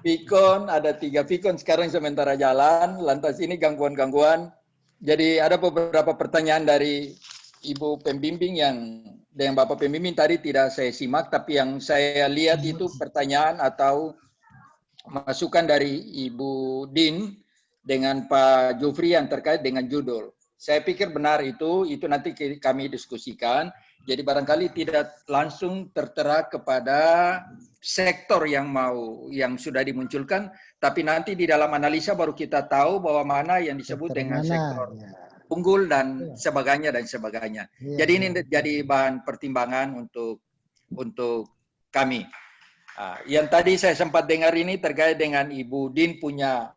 Vicon, ada 3 Vicon sekarang sementara jalan, lantas ini gangguan-gangguan. Jadi ada beberapa pertanyaan dari Ibu pembimbing yang dengan Bapak pembimbing tadi tidak saya simak, tapi yang saya lihat itu pertanyaan atau masukan dari Ibu Din dengan Pak Jufri yang terkait dengan judul. Saya pikir benar itu nanti kami diskusikan. Jadi barangkali tidak langsung tertera kepada sektor yang sudah dimunculkan, tapi nanti di dalam analisa baru kita tahu bahwa mana yang disebut dengan sektor unggul dan sebagainya dan sebagainya. Jadi ini jadi bahan pertimbangan untuk kami. Yang tadi saya sempat dengar ini terkait dengan Ibu Din punya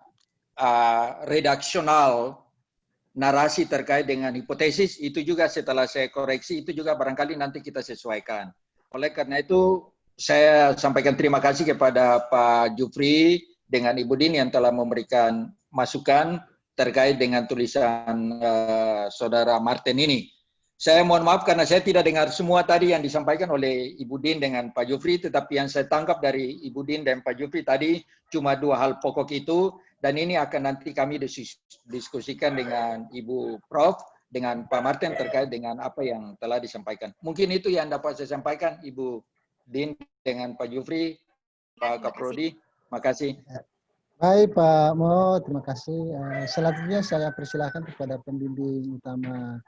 redaksional narasi terkait dengan hipotesis, itu juga setelah saya koreksi, itu juga barangkali nanti kita sesuaikan. Oleh karena itu, saya sampaikan terima kasih kepada Pak Jufri dengan Ibu Din yang telah memberikan masukan terkait dengan tulisan Saudara Martin ini. Saya mohon maaf karena saya tidak dengar semua tadi yang disampaikan oleh Ibu Din dengan Pak Jufri, tetapi yang saya tangkap dari Ibu Din dan Pak Jufri tadi cuma 2 hal pokok itu, dan ini akan nanti kami diskusikan dengan Ibu Prof, dengan Pak Martin terkait dengan apa yang telah disampaikan. Mungkin itu yang dapat saya sampaikan, Ibu Din dengan Pak Jufri, Pak Kaprodi. Makasih. Baik Pak Mo, terima kasih. Selanjutnya saya persilakan kepada pembimbing utama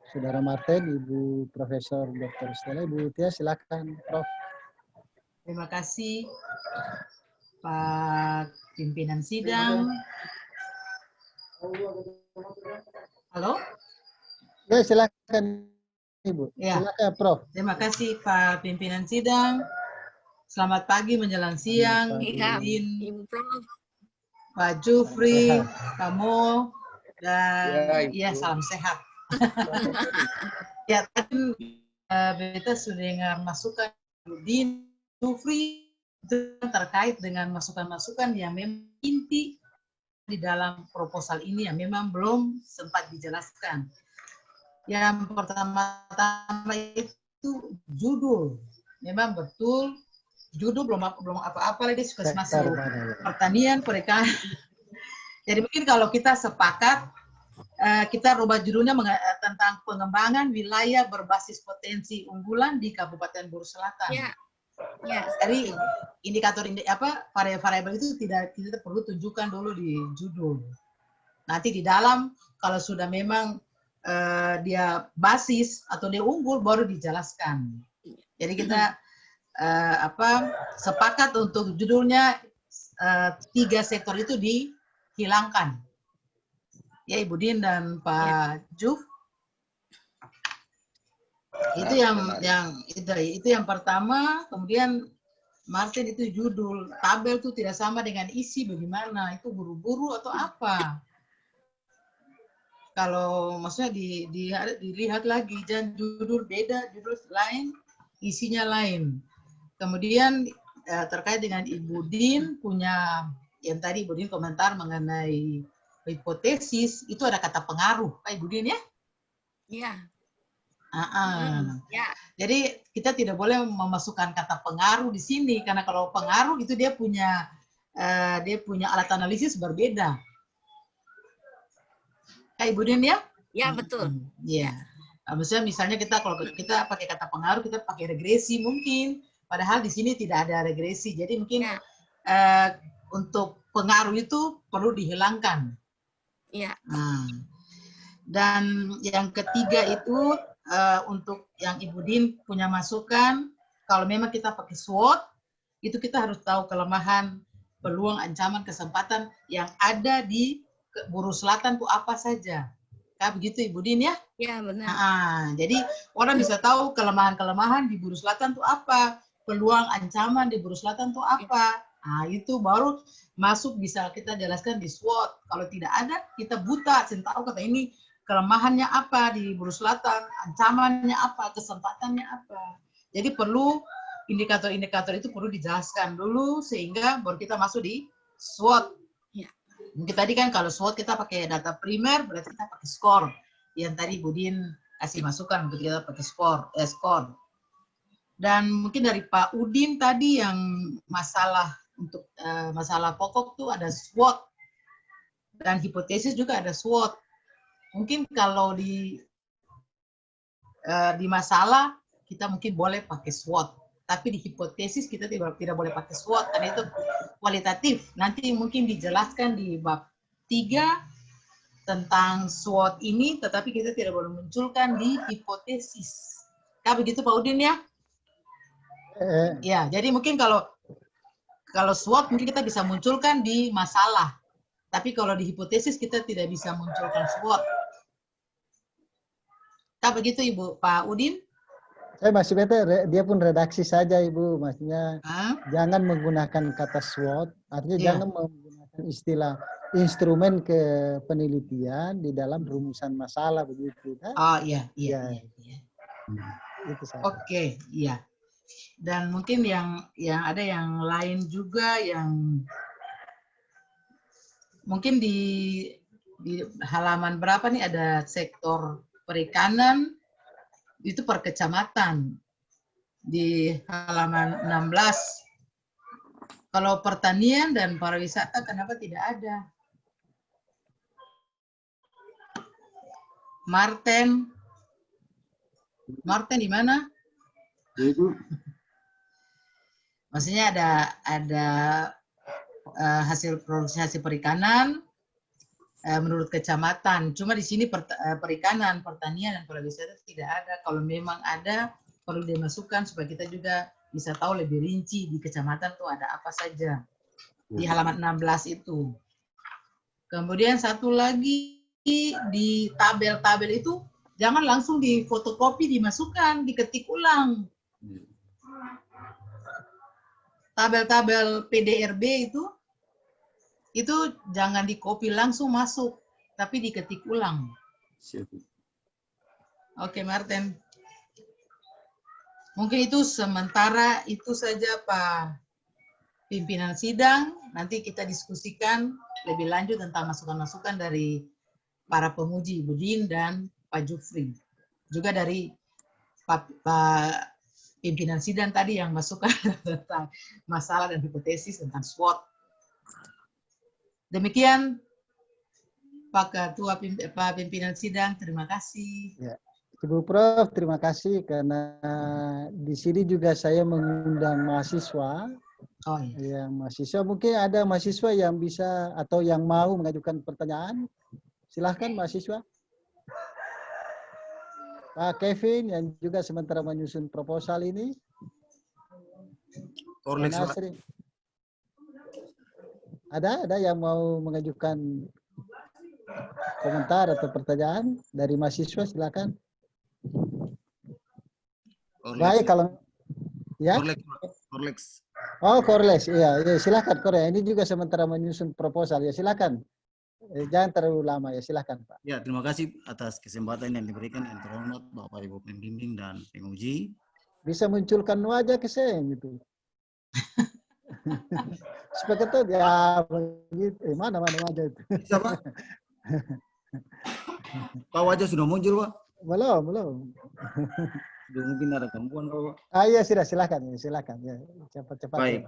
Saudara Martin, Ibu Profesor Dr. Stella. Ibu Tia, silakan Prof. Terima kasih Pak Pimpinan Sidang. Halo? Ya, silakan Ibu. Ya. Silakan Prof. Terima kasih Pak Pimpinan Sidang. Selamat pagi menjelang siang, Iya, Din, Ibu Prof. Pak Jufri, Pak Mo, dan ya salam sehat. Ya, tadi Beta sudah dengar masukan Din, Jufri, itu terkait dengan masukan-masukan yang memang inti di dalam proposal ini yang memang belum sempat dijelaskan. Yang pertama-tama itu judul. Memang betul judul belum apa-apa lagi suka masuk pertanian, perikanan. Jadi mungkin kalau kita sepakat kita rubah judulnya tentang pengembangan wilayah berbasis potensi unggulan di Kabupaten Buru Selatan. Ya. Ya. Jadi indikator variabel itu tidak kita perlu tunjukkan dulu di judul. Nanti di dalam kalau sudah memang dia basis atau dia unggul baru dijelaskan. Jadi kita sepakat untuk judulnya 3 sektor itu dihilangkan. Ya Ibu Din dan Pak Juf. Itu yang pertama. Kemudian Martin itu judul tabel itu tidak sama dengan isi, bagaimana? Itu buru-buru atau apa? Kalau maksudnya dilihat lagi, dan judul beda, judul lain, isinya lain. Kemudian terkait dengan Ibu Din punya, yang tadi Ibu Din komentar mengenai hipotesis, itu ada kata pengaruh, Pak Ibu Din ya? Iya. Ya. Jadi kita tidak boleh memasukkan kata pengaruh di sini, karena kalau pengaruh itu dia punya alat analisis berbeda. Pak Ibu Din ya? Ya, betul. Iya. Misalnya kalau kita pakai kata pengaruh, kita pakai regresi mungkin. Padahal di sini tidak ada regresi. Jadi mungkin untuk pengaruh itu perlu dihilangkan. Iya. Dan yang ketiga itu untuk yang Ibu Din punya masukan, kalau memang kita pakai SWOT, itu kita harus tahu kelemahan, peluang, ancaman, kesempatan yang ada di Buru Selatan itu apa saja. Kayak begitu Ibu Din ya? Iya, benar. Jadi orang bisa tahu kelemahan-kelemahan di Buru Selatan itu apa, peluang, ancaman di Buru Selatan itu apa. Itu baru masuk bisa kita jelaskan di SWOT. Kalau tidak ada, kita buta, tahu kata ini kelemahannya apa di Buru Selatan, ancamannya apa, kesempatannya apa. Jadi perlu indikator-indikator itu perlu dijelaskan dulu sehingga baru kita masuk di SWOT. Ya. Mungkin tadi kan kalau SWOT kita pakai data primer, berarti kita pakai skor. Yang tadi Budin kasih masukan untuk kita pakai skor. Dan mungkin dari Pak Udin tadi yang masalah untuk masalah pokok tuh ada SWOT dan hipotesis juga ada SWOT. Mungkin kalau di masalah kita mungkin boleh pakai SWOT, tapi di hipotesis kita tidak boleh pakai SWOT karena itu kualitatif. Nanti mungkin dijelaskan di bab 3 tentang SWOT ini, tetapi kita tidak boleh munculkan di hipotesis. Begitu Pak Udin ya? Ya, jadi mungkin kalau Kalau SWOT mungkin kita bisa munculkan di masalah. Tapi kalau di hipotesis kita tidak bisa munculkan SWOT. Tak begitu Ibu, Pak Udin? Saya masih bete, dia pun redaksi saja Ibu, maksudnya jangan menggunakan kata SWOT, artinya jangan menggunakan istilah instrumen penelitian di dalam rumusan masalah begitu kan? Oh iya. Itu saja. Oke, iya. Dan mungkin yang ada yang lain juga yang mungkin di halaman berapa nih ada sektor perikanan itu per kecamatan di halaman 16. Kalau pertanian dan pariwisata kenapa tidak ada? Martin di mana? Itu Maksudnya ada hasil produksi hasil perikanan menurut kecamatan. Cuma di sini perikanan, pertanian dan pariwisata tidak ada. Kalau memang ada perlu dimasukkan supaya kita juga bisa tahu lebih rinci di kecamatan tuh ada apa saja. Di halaman 16 itu. Kemudian satu lagi di tabel-tabel itu jangan langsung di fotokopi dimasukkan, diketik ulang. Tabel-tabel PDRB itu jangan di-copy langsung masuk, tapi diketik ulang. Oke, Martin. Mungkin itu sementara itu saja Pak Pimpinan Sidang. Nanti kita diskusikan lebih lanjut tentang masukan-masukan dari para penguji, Ibu Din dan Pak Jufri. Juga dari Pak Pimpinan Sidang tadi yang masukkan tentang masalah dan hipotesis tentang SWOT. Demikian Pak Ketua Pak Pimpinan Sidang, terima kasih. Ya. Ibu Prof, terima kasih karena di sini juga saya mengundang mahasiswa. Oh, iya. Yang mahasiswa mungkin ada mahasiswa yang bisa atau yang mau mengajukan pertanyaan. Silahkan mahasiswa. Pak Kevin yang juga sementara menyusun proposal ini. Nasri. Ada yang mau mengajukan komentar atau pertanyaan dari mahasiswa, silakan. Baik kalau ya. Korlex. Oh, Korlex. Iya, silakan Korea. Ini juga sementara menyusun proposal ya, silakan. Jangan terlalu lama ya, silakan Pak. Ya, terima kasih atas kesempatan yang diberikan yang terhormat Bapak Ibu pembimbing dan penguji. Bisa munculkan wajah ke saya gitu. Supaya kita ya begitu. Mana wajah itu? Bisa, Pak? Pak wajah sudah muncul, Pak? Belum. Mungkin ada gangguan, Pak. Iya, silakan ya. Cepat-cepat. Baik.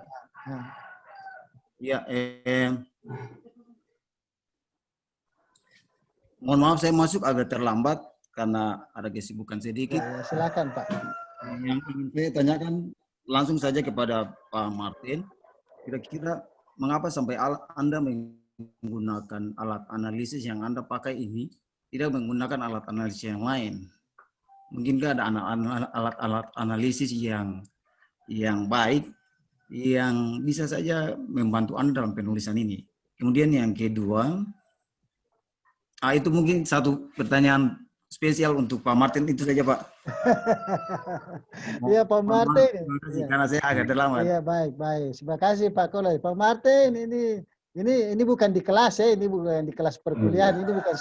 Ya. Ya, mohon maaf saya masuk agak terlambat karena ada kesibukan sedikit. Ya, silakan Pak. Yang ingin saya tanyakan langsung saja kepada Pak Martin. Kira-kira mengapa sampai Anda menggunakan alat analisis yang Anda pakai ini tidak menggunakan alat analisis yang lain? Mungkinkah ada alat analisis yang baik yang bisa saja membantu Anda dalam penulisan ini? Kemudian yang kedua, itu mungkin satu pertanyaan spesial untuk Pak Martin, itu saja Pak. Iya Pak Martin. Terima kasih karena saya agak terlambat. Iya baik. Terima kasih Pak Kolej. Pak Martin ini bukan di kelas ya, ini bukan di kelas perkuliahan, ini bukan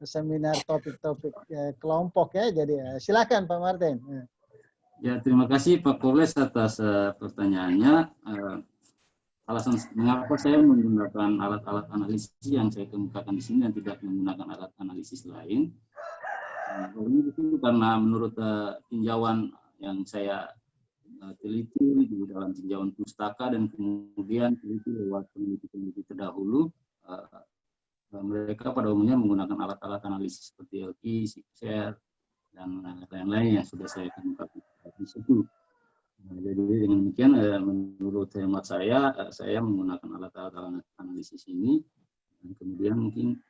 seminar topik-topik kelompok ya. Jadi silakan Pak Martin. Ya, terima kasih Pak Kolej atas pertanyaannya. Alasan mengapa saya menggunakan alat-alat analisis yang saya kemukakan di sini dan tidak menggunakan alat analisis lain. Ini itu karena menurut tinjauan yang saya teliti di dalam tinjauan pustaka dan kemudian teliti lewat peneliti-peneliti terdahulu, mereka pada umumnya menggunakan alat-alat analisis seperti LI, SIGSHARE, dan lain-lain yang sudah saya kemukakan di situ. Jadi dengan demikian menurut hemat saya menggunakan alat-alat analisis ini dan kemudian mungkin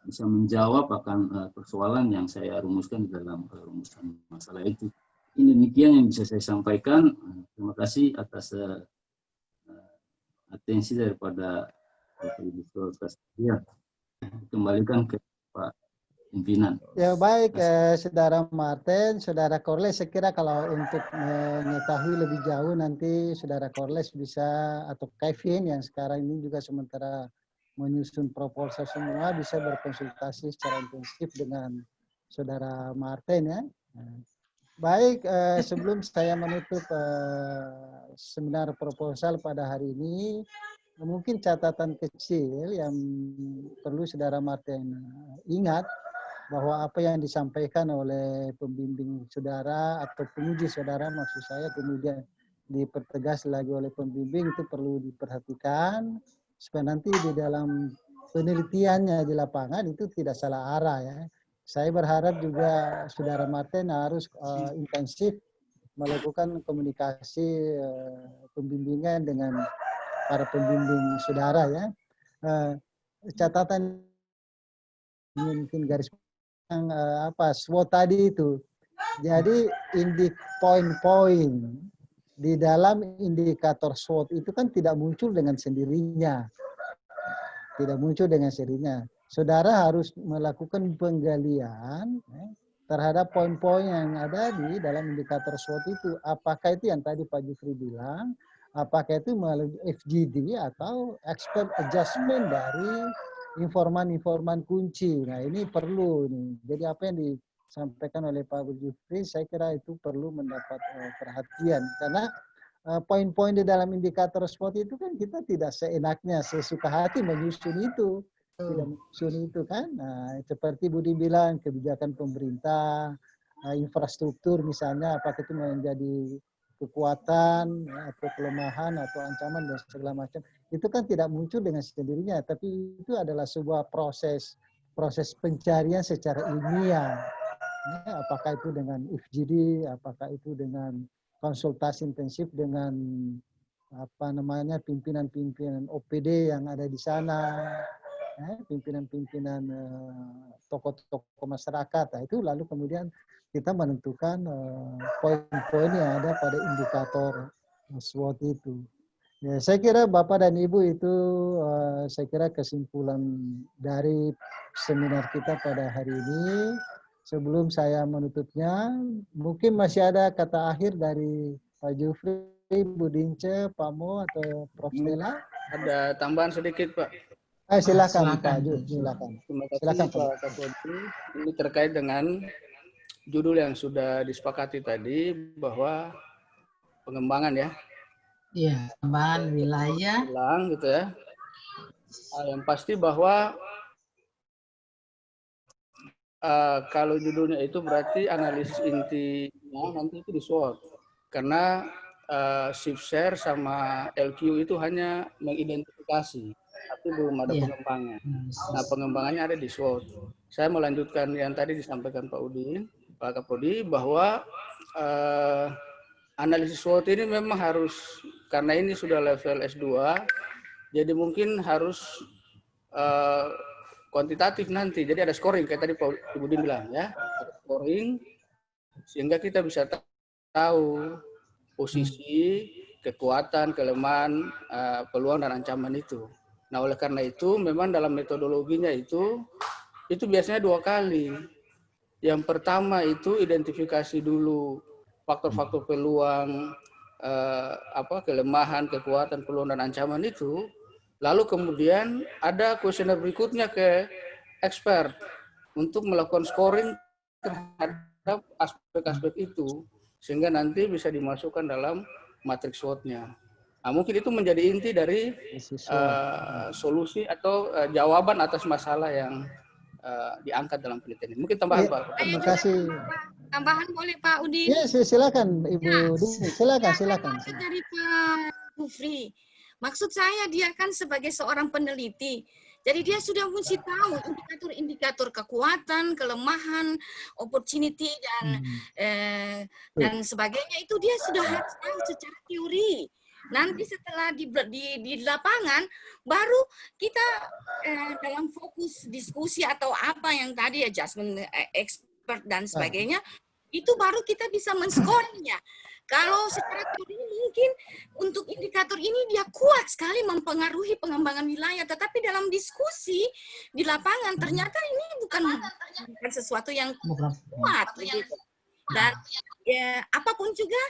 bisa menjawab akan persoalan yang saya rumuskan di dalam rumusan masalah itu. Ini demikian yang bisa saya sampaikan. Terima kasih atas atensi daripada Bapak Ibu sekalian. Kembalikan ke Pak pimpinan. Ya baik, Saudara Martin, Saudara Corles, saya kira kalau untuk mengetahui lebih jauh nanti Saudara Corles bisa, atau Kevin yang sekarang ini juga sementara menyusun proposal semua, bisa berkonsultasi secara intensif dengan Saudara Martin ya. Baik, sebelum saya menutup seminar proposal pada hari ini, mungkin catatan kecil yang perlu Saudara Martin ingat, bahwa apa yang disampaikan oleh pembimbing saudara atau penguji saudara maksud saya, kemudian dipertegas lagi oleh pembimbing, itu perlu diperhatikan supaya nanti di dalam penelitiannya di lapangan itu tidak salah arah ya. Saya berharap juga Saudara Martin harus intensif melakukan komunikasi pembimbingan dengan para pembimbing saudara ya. Catatan mungkin garis yang SWOT tadi itu. Jadi poin-poin di dalam indikator SWOT itu kan tidak muncul dengan sendirinya. Tidak muncul dengan sendirinya. Saudara harus melakukan penggalian terhadap poin-poin yang ada di dalam indikator SWOT itu. Apakah itu yang tadi Pak Jufri bilang, apakah itu melalui FGD atau expert adjustment dari informan-informan kunci. Nah ini perlu nih. Jadi apa yang disampaikan oleh Pak Jufri, saya kira itu perlu mendapat perhatian. Karena poin-poin di dalam indikator SWOT itu kan kita tidak seenaknya, sesuka hati menyusun itu. Tidak menyusun itu kan. Nah, seperti Budi bilang, kebijakan pemerintah, infrastruktur misalnya, apakah itu menjadi kekuatan atau kelemahan atau ancaman dan segala macam, itu kan tidak muncul dengan sendirinya, tapi itu adalah sebuah proses pencarian secara ilmiah. Apakah itu dengan FGD, apakah itu dengan konsultasi intensif dengan pimpinan-pimpinan OPD yang ada di sana, pimpinan-pimpinan tokoh-tokoh masyarakat. Nah, itu lalu kemudian kita menentukan poin-poin yang ada pada indikator SWOT itu. Ya, saya kira Bapak dan Ibu itu saya kira kesimpulan dari seminar kita pada hari ini. Sebelum saya menutupnya, mungkin masih ada kata akhir dari Pak Jufri, Bu Dince, Pak Mo, atau Prof. Stella? Ada tambahan sedikit, Pak. Silakan Pak Jufri, silakan. Terima kasih Silakan, Pak Kapolri. Ini terkait dengan judul yang sudah disepakati tadi, bahwa pengembangan ya. Iya, pengembangan wilayah. Bilang gitu ya. Yang pasti bahwa kalau judulnya itu berarti analisis intinya nanti itu di SWOT. Karena shift share sama LQ itu hanya mengidentifikasi, tapi belum ada pengembangan. Nah, pengembangannya ada di SWOT. Saya melanjutkan yang tadi disampaikan Pak Udin, Pak Kapolri, bahwa analisis SWOT ini memang harus, karena ini sudah level S2, jadi mungkin harus kuantitatif nanti. Jadi ada scoring, kayak tadi Pak Ibu Din bilang ya, ada scoring, sehingga kita bisa tahu posisi, kekuatan, kelemahan, peluang dan ancaman itu. Nah, oleh karena itu, memang dalam metodologinya itu biasanya 2 kali. Yang pertama itu identifikasi dulu faktor-faktor peluang, kelemahan, kekuatan, peluang dan ancaman itu. Lalu kemudian ada kuesioner berikutnya ke expert untuk melakukan scoring terhadap aspek-aspek itu, sehingga nanti bisa dimasukkan dalam matriks SWOT-nya. Nah, mungkin itu menjadi inti dari solusi atau jawaban atas masalah yang diangkat dalam penelitian ini. Mungkin tambahan, Pak. Terima kasih. Tambahan boleh Pak Udin? Ya, silakan Ibu Dini. Silakan. Dari Pak Jufri. Maksud saya dia kan sebagai seorang peneliti. Jadi dia sudah mesti tahu indikator-indikator kekuatan, kelemahan, opportunity dan sebagainya, itu dia sudah harus tahu secara teori. Nanti setelah di lapangan baru kita dalam fokus diskusi atau apa yang tadi adjustment expert dan sebagainya, Itu baru kita bisa men-scoringnya. Kalau secara teori mungkin untuk indikator ini dia kuat sekali mempengaruhi pengembangan wilayah, tetapi dalam diskusi di lapangan ternyata ini bukan sesuatu yang kuat begitu. Dan ya, apapun juga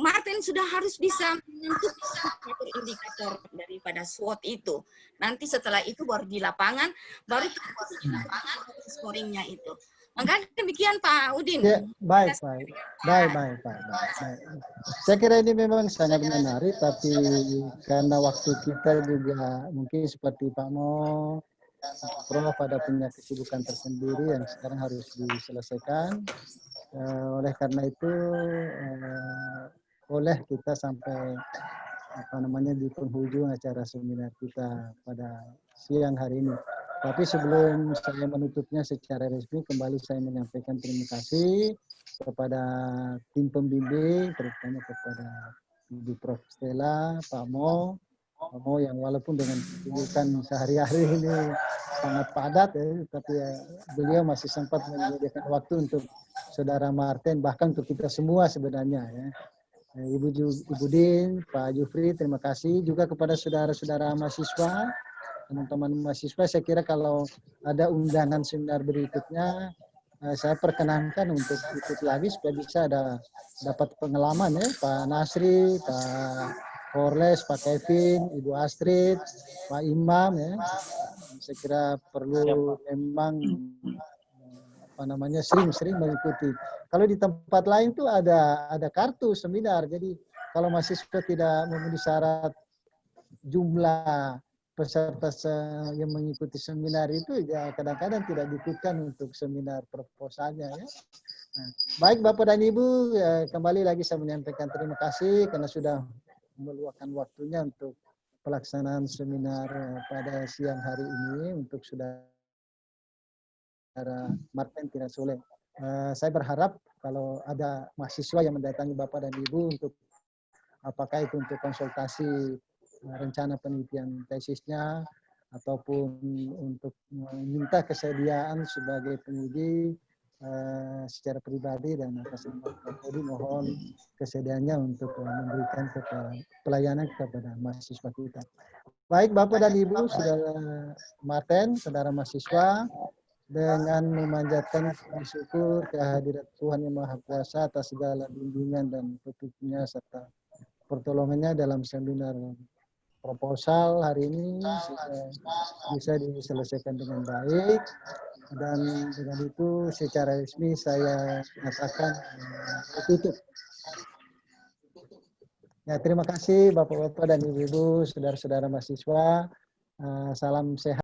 Martin sudah harus bisa menentukan indikator daripada SWOT itu. Nanti setelah itu baru di lapangan baru scoringnya itu. Maka demikian Pak Udin. Ya, baik. Saya kira ini memang sangat menarik, tapi karena waktu kita juga mungkin seperti Pak Mo, Prof ada punya kesibukan tersendiri yang sekarang harus diselesaikan. Oleh karena itu, boleh kita sampai di penghujung acara seminar kita pada siang hari ini. Tapi sebelum saya menutupnya secara resmi, kembali saya menyampaikan terima kasih kepada tim pembimbing, terutama kepada Ibu Prof. Stella, Pak Mo yang walaupun dengan kesibukan sehari-hari ini sangat padat, tapi beliau masih sempat menyediakan waktu untuk Saudara Martin, bahkan untuk kita semua sebenarnya. Ya. Ibu Din, Pak Jufri, terima kasih juga kepada saudara-saudara mahasiswa. Teman-teman mahasiswa, saya kira kalau ada undangan seminar berikutnya, saya perkenankan untuk ikut lagi supaya bisa dapat pengalaman ya, Pak Nasri, Pak Korles, Pak Kevin, Ibu Astrid, Pak Imam ya. Saya kira perlu memang sering-sering mengikuti. Kalau di tempat lain tuh ada kartu seminar, jadi kalau mahasiswa tidak memenuhi syarat jumlah peserta yang mengikuti seminar itu ya kadang-kadang tidak diikutkan untuk seminar proposalnya ya. Nah, baik Bapak dan Ibu, kembali lagi saya menyampaikan terima kasih karena sudah meluangkan waktunya untuk pelaksanaan seminar pada siang hari ini untuk saudara Martin Tirasole. Saya berharap kalau ada mahasiswa yang mendatangi Bapak dan Ibu untuk apakah itu untuk konsultasi rencana penelitian tesisnya ataupun untuk meminta kesediaan sebagai penguji secara pribadi, dan atas nama Kapolri mohon kesediaannya untuk memberikan pelayanan kepada mahasiswa kita. Baik Bapak dan Ibu, Saudara Martin, saudara mahasiswa, dengan memanjatkan syukur kehadirat Tuhan Yang Maha Kuasa atas segala bimbingan dan petunjuknya serta pertolongannya dalam seminar proposal hari ini bisa diselesaikan dengan baik, dan dengan itu secara resmi saya nyatakan tutup. Ya, terima kasih Bapak-Bapak dan Ibu-Ibu, saudara-saudara mahasiswa. Salam sehat.